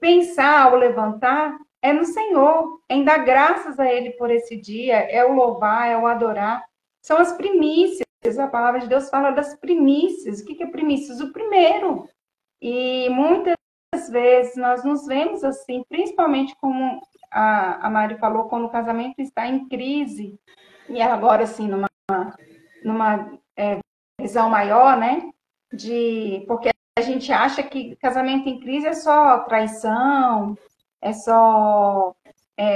pensar ao levantar é no Senhor, em dar graças a Ele por esse dia, é o louvar, é o adorar. São as primícias, a palavra de Deus fala das primícias. O que é primícias? O primeiro. E muitas vezes nós nos vemos assim, principalmente como a Mari falou, quando o casamento está em crise, e agora assim, numa visão maior, né? Porque a gente acha que casamento em crise é só traição, é só,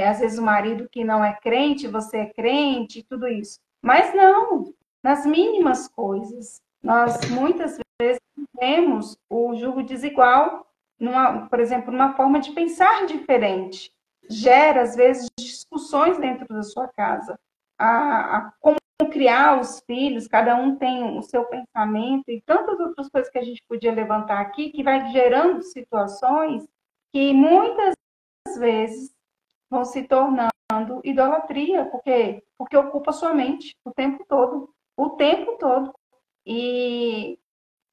às vezes, o marido que não é crente, você é crente, tudo isso. Mas não, nas mínimas coisas. Nós, muitas vezes, temos o julgo desigual, por exemplo, numa forma de pensar diferente. Gera, às vezes, discussões dentro da sua casa. Como criar os filhos, cada um tem o seu pensamento e tantas outras coisas que a gente podia levantar aqui, que vai gerando situações que muitas vezes vão se tornando idolatria, porque ocupa sua mente o tempo todo. E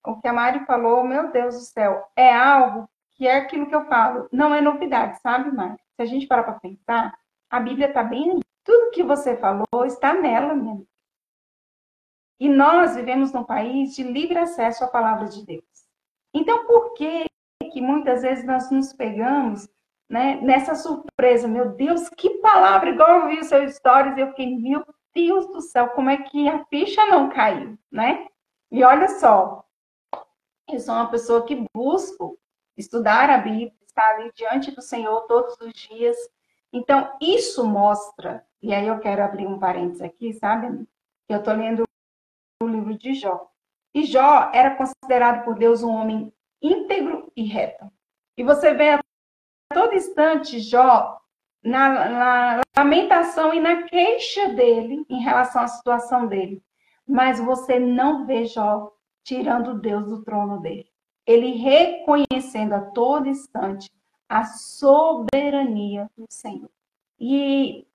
o que a Mari falou, meu Deus do céu, é algo que é aquilo que eu falo, não é novidade, sabe, Mari? Se a gente parar para pensar, a Bíblia está bem aí. Tudo que você falou está nela, minha amiga. E nós vivemos num país de livre acesso à palavra de Deus. Então, por que muitas vezes nós nos pegamos, né, nessa surpresa? Meu Deus, que palavra! Igual eu vi os seus stories, eu fiquei, meu Deus do céu, como é que a ficha não caiu, né? E olha só, eu sou uma pessoa que busco estudar a Bíblia, estar ali diante do Senhor todos os dias. Então, isso mostra, e aí eu quero abrir um parênteses aqui, sabe? Eu estou lendo o livro de Jó. E Jó era considerado por Deus um homem íntegro e reto. E você vê a todo instante Jó na lamentação e na queixa dele em relação à situação dele. Mas você não vê Jó tirando Deus do trono dele. Ele reconhecendo a todo instante a soberania do Senhor. E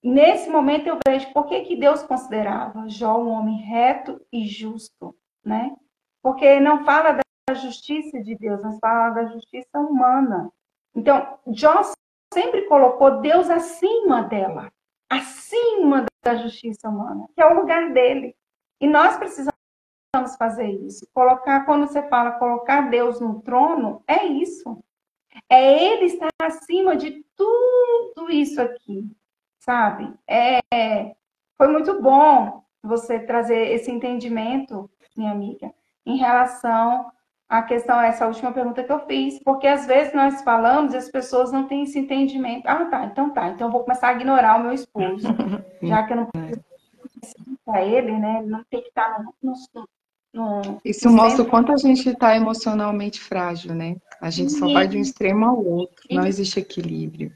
nesse momento eu vejo por que Deus considerava Jó um homem reto e justo, né? Porque não fala da justiça de Deus, mas fala da justiça humana. Então, Jó sempre colocou Deus acima dela, acima da justiça humana, que é o lugar dele. E nós precisamos fazer isso. Quando você fala colocar Deus no trono, é isso. É ele estar acima de tudo isso aqui, sabe? Foi muito bom você trazer esse entendimento, minha amiga, em relação à questão, essa última pergunta que eu fiz, porque às vezes nós falamos e as pessoas não têm esse entendimento. Então eu vou começar a ignorar o meu esposo, já que eu não preciso para ele, né? Não tem que estar Isso mostra o quanto a gente está emocionalmente frágil, né? A gente só vai de um extremo ao outro, não existe equilíbrio.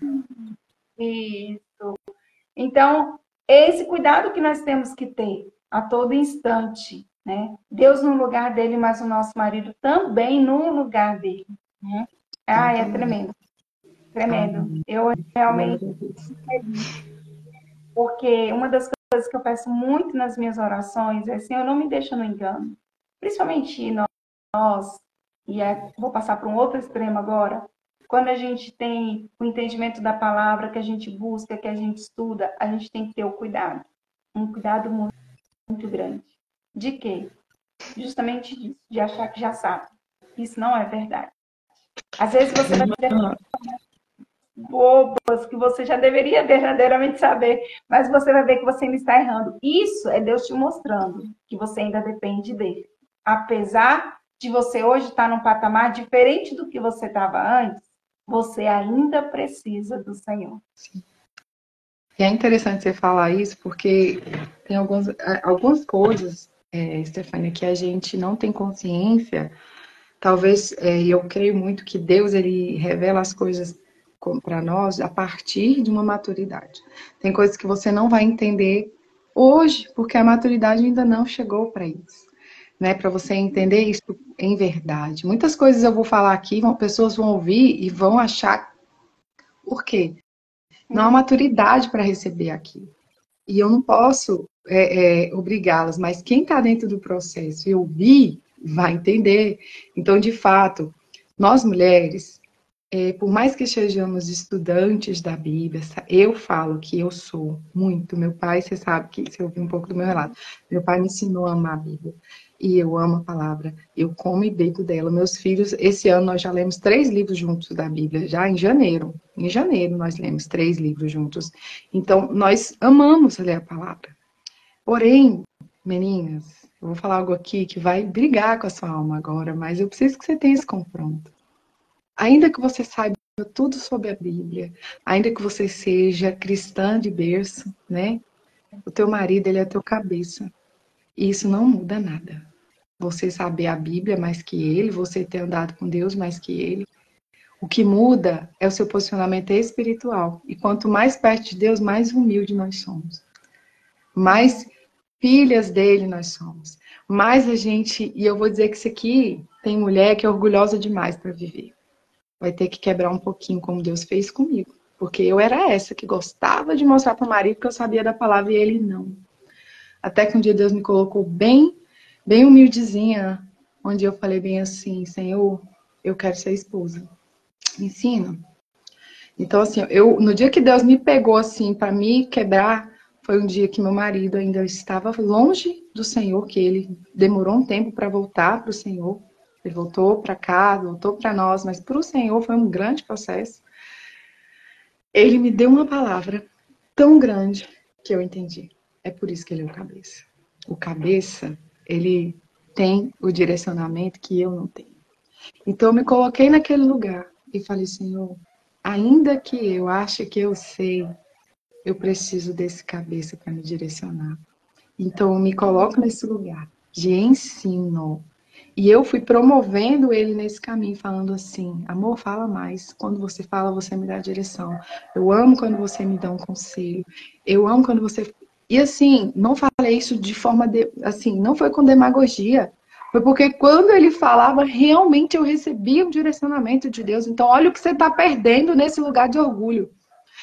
Isso. Então, esse cuidado que nós temos que ter a todo instante, né? Deus no lugar dele, mas o nosso marido também no lugar dele, né? Ah, é tremendo, tremendo. Amém. Eu realmente, Glória a Deus. porque uma das coisas que eu peço muito nas minhas orações é, Senhor, não me deixa no engano. Principalmente nós, vou passar para um outro extremo agora, quando a gente tem o entendimento da palavra, que a gente busca, que a gente estuda, a gente tem que ter o cuidado. Um cuidado muito, muito grande. De quê? Justamente disso, de achar que já sabe. Isso não é verdade. Às vezes você vai dizer bobas que você já deveria verdadeiramente saber, mas você vai ver que você ainda está errando. Isso é Deus te mostrando que você ainda depende dele. Apesar de você hoje estar num patamar diferente do que você estava antes, você ainda precisa do Senhor. E é interessante você falar isso, porque tem algumas coisas, Stefania, que a gente não tem consciência. Talvez, eu creio muito que Deus, ele revela as coisas para nós a partir de uma maturidade. Tem coisas que você não vai entender hoje, porque a maturidade ainda não chegou para isso, né? Para você entender isso em verdade. Muitas coisas eu vou falar aqui, pessoas vão ouvir e vão achar por quê? Não há maturidade para receber aquilo. E eu não posso obrigá-las, mas quem está dentro do processo e ouvir, vai entender. Então, de fato, nós mulheres, por mais que sejamos estudantes da Bíblia, eu falo que eu sou muito. Meu pai, você sabe que você ouviu um pouco do meu relato. Meu pai me ensinou a amar a Bíblia. E eu amo a palavra. Eu como e bebo dela. Meus filhos, esse ano nós já lemos 3 livros juntos da Bíblia, já em janeiro. Em janeiro nós lemos 3 livros juntos. Então, nós amamos ler a palavra. Porém, meninas, eu vou falar algo aqui que vai brigar com a sua alma agora, mas eu preciso que você tenha esse confronto. Ainda que você saiba tudo sobre a Bíblia, ainda que você seja cristã de berço, né? O teu marido, ele é teu cabeça. E isso não muda nada. Você saber a Bíblia mais que ele, você ter andado com Deus mais que ele. O que muda é o seu posicionamento espiritual. E quanto mais perto de Deus, mais humilde nós somos. Mais filhas dele nós somos. Mais a gente, e eu vou dizer que isso aqui tem mulher que é orgulhosa demais para viver. Vai ter que quebrar um pouquinho como Deus fez comigo. Porque eu era essa que gostava de mostrar para o marido que eu sabia da palavra e ele não. Até que um dia Deus me colocou bem, bem humildezinha, onde eu falei bem assim, Senhor, eu quero ser esposa. Me ensina. Então, assim, no dia que Deus me pegou assim para me quebrar, foi um dia que meu marido ainda estava longe do Senhor, que ele demorou um tempo para voltar para o Senhor. Ele voltou para cá, voltou para nós, mas para o Senhor foi um grande processo. Ele me deu uma palavra tão grande que eu entendi. É por isso que ele é o cabeça. O cabeça, ele tem o direcionamento que eu não tenho. Então eu me coloquei naquele lugar e falei, Senhor, ainda que eu ache que eu sei, eu preciso desse cabeça para me direcionar. Então eu me coloco nesse lugar de ensino. E eu fui promovendo ele nesse caminho, falando assim, amor, fala mais. Quando você fala, você me dá a direção. Eu amo quando você me dá um conselho. Eu amo quando você... E assim, não falei isso de forma... Assim, não foi com demagogia. Foi porque quando ele falava, realmente eu recebia um direcionamento de Deus. Então, olha o que você está perdendo nesse lugar de orgulho.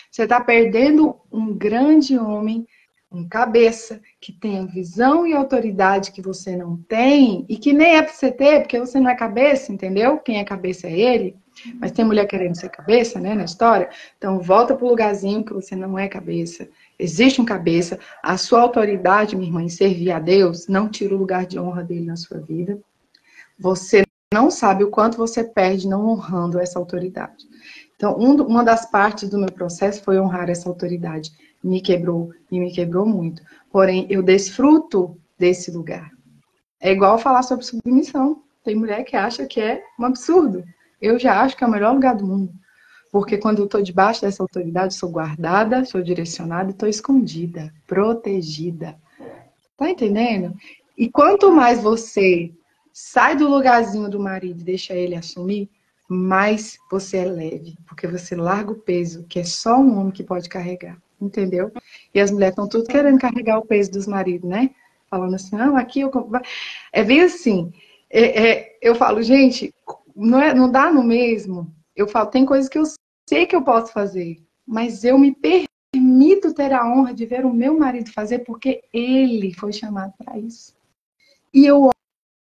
Você está perdendo um grande homem, um cabeça, que tem a visão e autoridade que você não tem, e que nem é para você ter, porque você não é cabeça, entendeu? Quem é cabeça é ele. Mas tem mulher querendo ser cabeça, né, na história. Então, volta para o lugarzinho que você não é cabeça. Existe um cabeça. A sua autoridade, minha irmã, em servir a Deus, não tira o lugar de honra dele na sua vida. Você não sabe o quanto você perde não honrando essa autoridade. Então, uma das partes do meu processo foi honrar essa autoridade. Me quebrou, e me quebrou muito. Porém, eu desfruto desse lugar. É igual falar sobre submissão. Tem mulher que acha que é um absurdo. Eu já acho que é o melhor lugar do mundo. Porque quando eu estou debaixo dessa autoridade, sou guardada, sou direcionada e estou escondida, protegida. Tá entendendo? E quanto mais você sai do lugarzinho do marido e deixa ele assumir, mais você é leve. Porque você larga o peso que é só um homem que pode carregar. Entendeu? E as mulheres estão tudo querendo carregar o peso dos maridos, né? falando assim, ah, aqui eu compro. É bem assim. Eu falo, gente, não dá no mesmo. Eu falo, tem coisas que eu sei que eu posso fazer, mas eu me permito ter a honra de ver o meu marido fazer porque ele foi chamado para isso. E eu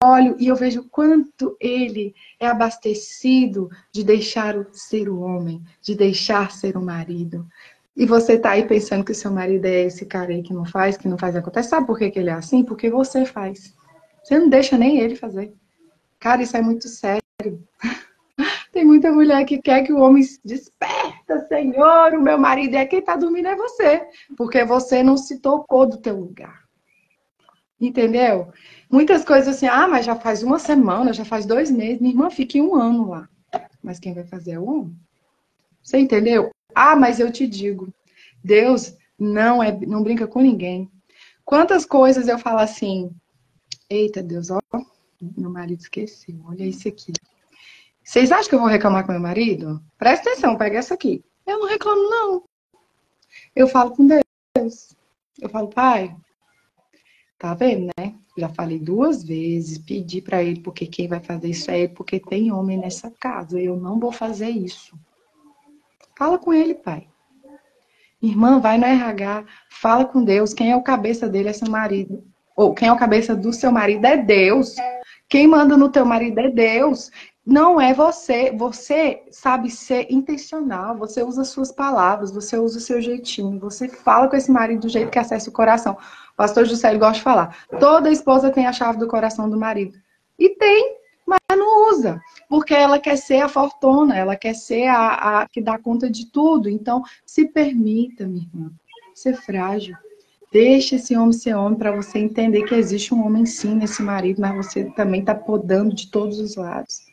olho e eu vejo quanto ele é abastecido de deixar ser o homem, de deixar ser o marido. E você tá aí pensando que o seu marido é esse cara aí que não faz acontecer. Sabe por que que ele é assim? Porque você faz. Você não deixa nem ele fazer. Cara, isso é muito sério. Tem muita mulher que quer que o homem se desperta, Senhor, o meu marido é quem tá dormindo é você. Porque você não se tocou do teu lugar. Entendeu? Muitas coisas assim, ah, mas já faz uma semana, já faz 2 meses, minha irmã fica em um ano lá. Mas quem vai fazer é o homem. Você entendeu? Ah, mas eu te digo, Deus não brinca com ninguém. Quantas coisas eu falo assim, eita Deus, ó, meu marido esqueceu, olha isso aqui. Vocês acham que eu vou reclamar com meu marido? Presta atenção, pega essa aqui. Eu não reclamo, não. Eu falo com Deus. Eu falo, pai, tá vendo, né? Já falei 2 vezes, pedi pra ele, porque quem vai fazer isso é ele, porque tem homem nessa casa. Eu não vou fazer isso. Fala com ele, pai. Irmã, vai no RH, fala com Deus. Quem é o cabeça dele é seu marido. Ou quem é o cabeça do seu marido é Deus. Quem manda no teu marido é Deus. Não é você. Você sabe ser intencional. Você usa suas palavras, você usa o seu jeitinho. Você fala com esse marido do jeito que acessa o coração. O pastor Juscelio gosta de falar. Toda esposa tem a chave do coração do marido. E tem, mas não usa. Porque ela quer ser a fortuna, ela quer ser a que dá conta de tudo. Então, se permita, minha irmã, ser frágil. Deixe esse homem ser homem para você entender que existe um homem sim nesse marido, mas você também está podando de todos os lados.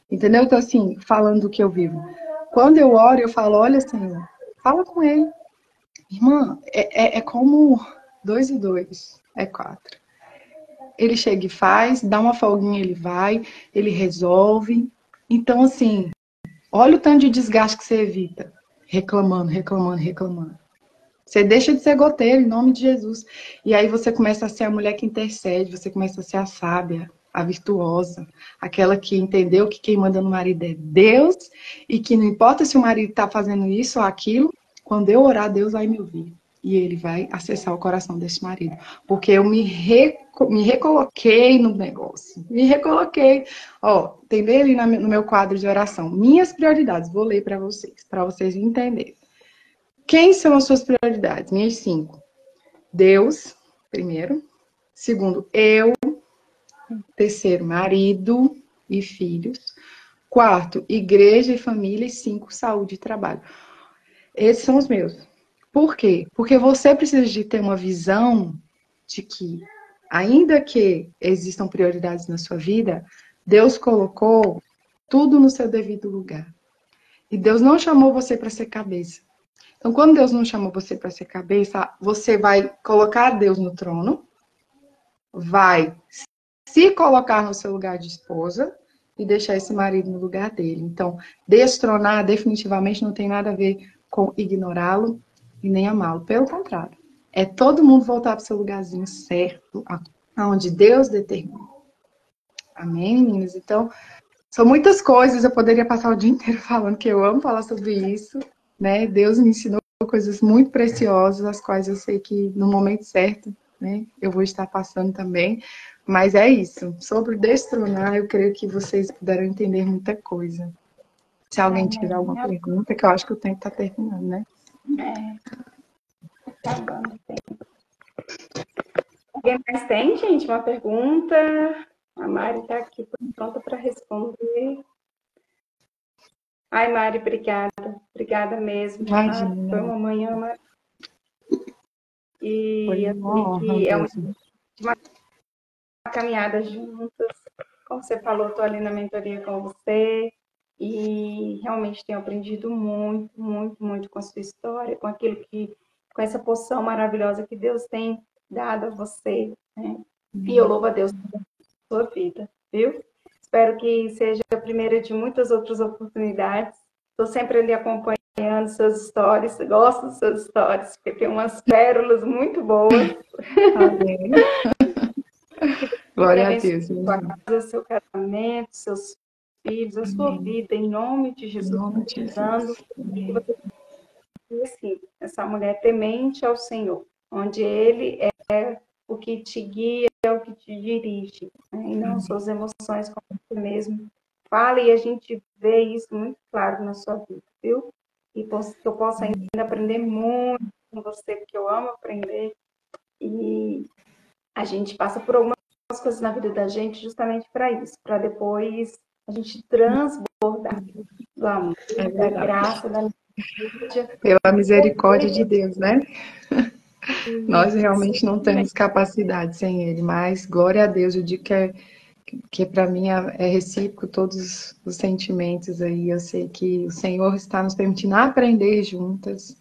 Entendeu? Então, assim, falando do que eu vivo. Quando eu oro, eu falo, olha, Senhor, fala com ele. Irmã, é como 2 e 2 é 4. Ele chega e faz, dá uma folguinha, ele vai, ele resolve. Então, assim, olha o tanto de desgaste que você evita. Reclamando, reclamando, reclamando. Você deixa de ser goteiro, em nome de Jesus. E aí você começa a ser a mulher que intercede, você começa a ser a sábia, a virtuosa, aquela que entendeu que quem manda no marido é Deus e que não importa se o marido está fazendo isso ou aquilo, quando eu orar, Deus vai me ouvir. E ele vai acessar o coração desse marido. Porque eu me recoloquei no negócio. Me recoloquei. Ó, tem bem ali no meu quadro de oração. Minhas prioridades. Vou ler para vocês entenderem. Quem são as suas prioridades? Minhas 5. Deus, primeiro. Segundo, eu. Terceiro, marido e filhos. 4, igreja e família. E 5, saúde e trabalho. Esses são os meus. Por quê? Porque você precisa de ter uma visão de que, ainda que existam prioridades na sua vida, Deus colocou tudo no seu devido lugar. E Deus não chamou você para ser cabeça. Então, quando Deus não chamou você para ser cabeça, você vai colocar Deus no trono, vai se colocar no seu lugar de esposa e deixar esse marido no lugar dele. Então, destronar definitivamente não tem nada a ver com ignorá-lo e nem amá-lo. Pelo contrário, é todo mundo voltar para o seu lugarzinho certo, aonde Deus determina. Amém, meninas? Então, são muitas coisas, eu poderia passar o dia inteiro falando que eu amo falar sobre isso, né? Deus me ensinou coisas muito preciosas, as quais eu sei que no momento certo, né, eu vou estar passando também. Mas é isso. Sobre destronar, eu creio que vocês puderam entender muita coisa. Se alguém tiver alguma pergunta, que eu acho que o tempo está terminando, né? Acabando o tempo. Alguém mais tem, gente, uma pergunta? A Mari está aqui pronta para responder. Ai, Mari, obrigada. Obrigada mesmo. Imagina. Foi uma manhã, Mari. E Foi uma honra que é mesmo. uma caminhada juntas. Como você falou, estou ali na mentoria com você e realmente tenho aprendido muito, muito, muito com a sua história, com aquilo que, com essa poção maravilhosa que Deus tem dado a você, né? E eu louvo a Deus pela sua vida, viu? Espero que seja a primeira de muitas outras oportunidades. Estou sempre ali acompanhando suas histórias, gosto das suas histórias, porque tem umas pérolas muito boas. Amém. Que Glória a abençoe Deus. a sua Amém. casa, seu casamento, seus filhos, a sua Amém. vida, em nome de Em Jesus, nome de dando Jesus. que Amém. você seja assim, essa mulher temente ao Senhor, onde Ele é o que te guia, é o que te dirige, né? E não Amém. suas emoções, como você mesmo fala, e a gente vê isso muito claro na sua vida, viu? E que eu possa ainda aprender muito com você, porque eu amo aprender, e a gente passa por algumas coisas na vida da gente justamente para isso, para depois a gente transbordar do amor, É da verdade. graça, da misericórdia. Pela misericórdia de Deus, né? Nós Isso. realmente não temos capacidade sem Ele, mas glória a Deus, eu digo que para mim é recíproco todos os sentimentos aí. Eu sei que o Senhor está nos permitindo aprender juntas.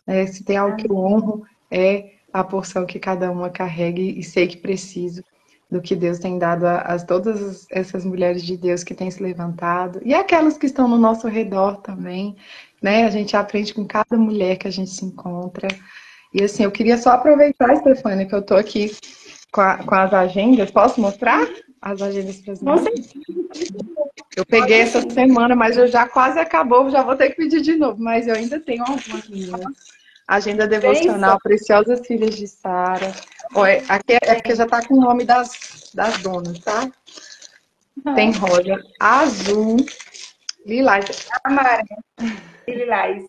Né? Se tem algo que eu honro, é a porção que cada uma carregue e sei que preciso do que Deus tem dado a todas essas mulheres de Deus que têm se levantado e aquelas que estão no nosso redor também, né? A gente aprende com cada mulher que a gente se encontra. E assim, eu queria só aproveitar, Stefânia, que eu estou aqui com as agendas. Posso mostrar as agendas para as Não meninas? sei, Eu peguei pode essa sim. semana, mas eu já quase acabou, já vou ter que pedir de novo. Mas eu ainda tenho algumas meninas. Agenda Benção. devocional, Preciosas Filhas de Sara. Aqui é porque já está com o nome das donas, tá? Tem rosa azul, lilás. Amarelo e lilás.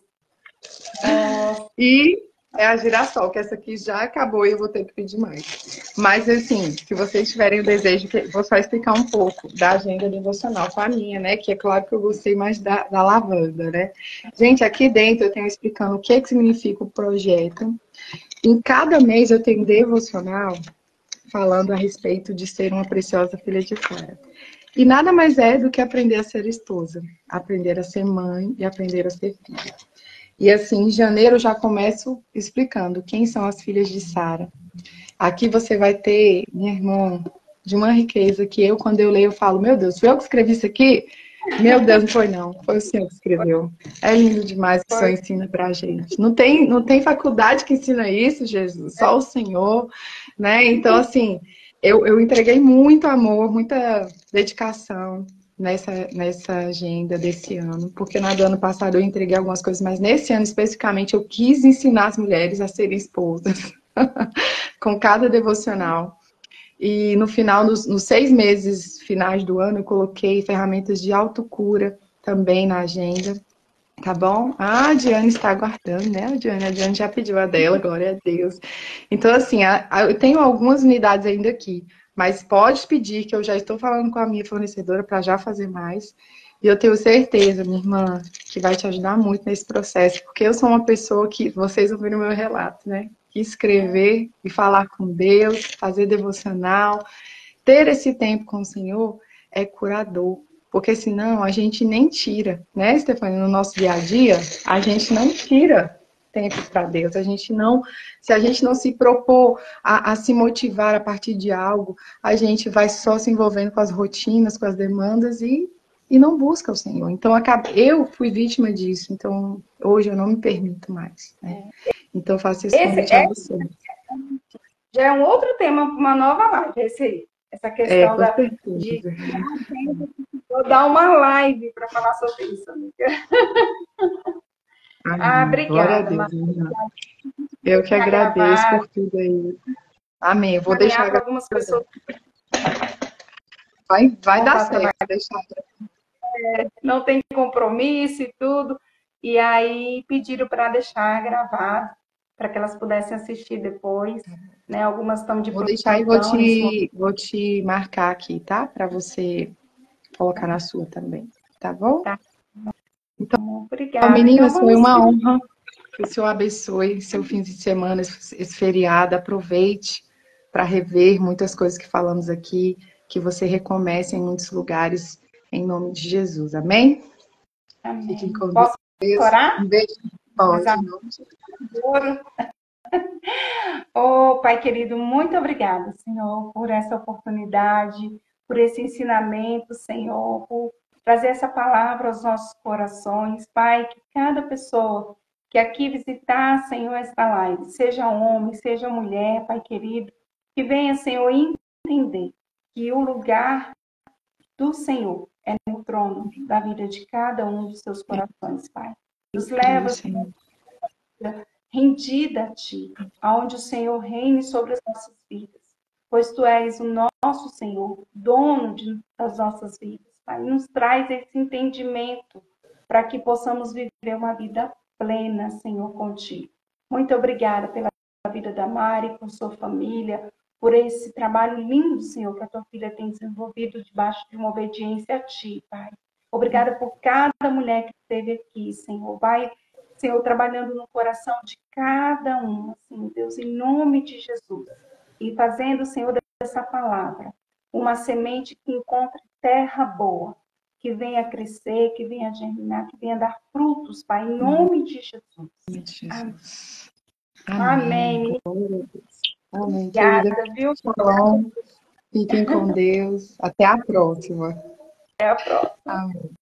Oh, E é a girassol, que essa aqui já acabou e eu vou ter que pedir mais. Mas, assim, se vocês tiverem o desejo, vou só explicar um pouco da agenda devocional com a minha, né? Que é claro que eu gostei mais da lavanda, né? Gente, aqui dentro eu tenho explicando o que significa o projeto. Em cada mês eu tenho devocional falando a respeito de ser uma preciosa filha de Sara. E nada mais é do que aprender a ser esposa, aprender a ser mãe e aprender a ser filha. E assim, em janeiro eu já começo explicando quem são as filhas de Sara. Aqui você vai ter, minha irmã, de uma riqueza que eu, quando eu leio, eu falo, meu Deus, foi eu que escrevi isso aqui? Meu Deus, não foi não, foi o Senhor que escreveu. É lindo demais que o Senhor foi. ensina pra gente. Não tem faculdade que ensina isso, Jesus, só o Senhor, né? Então, assim, eu entreguei muito amor, muita dedicação nessa agenda desse ano, porque do ano passado eu entreguei algumas coisas, mas nesse ano especificamente eu quis ensinar as mulheres a serem esposas, com cada devocional. E no final, nos 6 meses finais do ano, eu coloquei ferramentas de autocura também na agenda, tá bom? Ah, a Diane está aguardando, né? A Diane já pediu a dela, glória a Deus. Então, assim, eu tenho algumas unidades ainda aqui, mas pode pedir que eu já estou falando com a minha fornecedora para já fazer mais. E eu tenho certeza, minha irmã, que vai te ajudar muito nesse processo, porque eu sou uma pessoa que, vocês ouviram o meu relato, né? Que escrever e falar com Deus, fazer devocional, ter esse tempo com o Senhor é curador. Porque senão a gente nem tira, né, Stefania, no nosso dia a dia, a gente não tira tempo para Deus. Se a gente não se propor a se motivar a partir de algo, a gente vai só se envolvendo com as rotinas, com as demandas e não busca o Senhor. Então, eu fui vítima disso. Então, hoje eu não me permito mais, né? Então, eu faço esse Esse convite a é, você. já é um outro tema para uma nova live, esse aí. Essa É, questão com de. certeza. Vou dar uma live para falar sobre isso, amiga. Ah, Amém. Glória a obrigada, Deus, Maria. minha irmã. Eu que Para agradeço gravar, por tudo aí. Amém. Eu vou caminhar deixar para algumas pessoas gravada. Vai que vão dar estar certo. trabalhando, Deixar. não tem compromisso e tudo. E aí pediram para deixar gravado, para que elas pudessem assistir depois. Né? Algumas estão de Vou deixar e plantão nesse momento. vou te marcar aqui, tá? Para você colocar na sua também. Tá bom? Tá? Então, Obrigada. Então meninas, foi vamos uma pedir. honra. Que o Senhor abençoe seu fim de semana, esse feriado. Aproveite para rever muitas coisas que falamos aqui. Que você recomece em muitos lugares, em nome de Jesus. Amém? Fiquem Amém. com Posso Deus. orar? Um beijo. Mas Pode, não? oh, Pai querido, muito obrigada, Senhor, por essa oportunidade, por esse ensinamento, Senhor, por trazer essa palavra aos nossos corações. Pai, que cada pessoa que aqui visitar, Senhor, esta live, seja homem, seja mulher, Pai querido, que venha, Senhor, entender que o lugar do Senhor é no trono da vida de cada um dos seus corações, Pai. Nos leva, Senhor. rendida a Ti, aonde o Senhor reine sobre as nossas vidas, pois Tu és o nosso Senhor, dono das nossas vidas, Pai. Nos traz esse entendimento para que possamos viver uma vida plena, Senhor, contigo. Muito obrigada pela vida da Mari, por sua família, por esse trabalho lindo, Senhor, que a tua filha tem desenvolvido debaixo de uma obediência a Ti, Pai. Obrigada por cada mulher que esteve aqui, Senhor. Vai, Senhor, trabalhando no coração de cada um, assim, Deus, em nome de Jesus. E fazendo, Senhor, dessa palavra uma semente que encontre terra boa, que venha crescer, que venha germinar, que venha dar frutos, Pai, em nome de Jesus. Amém. Amém. Amém, Obrigada, querida. viu? Shalom. Fiquem com Deus. Até a próxima. Até a próxima. Amém.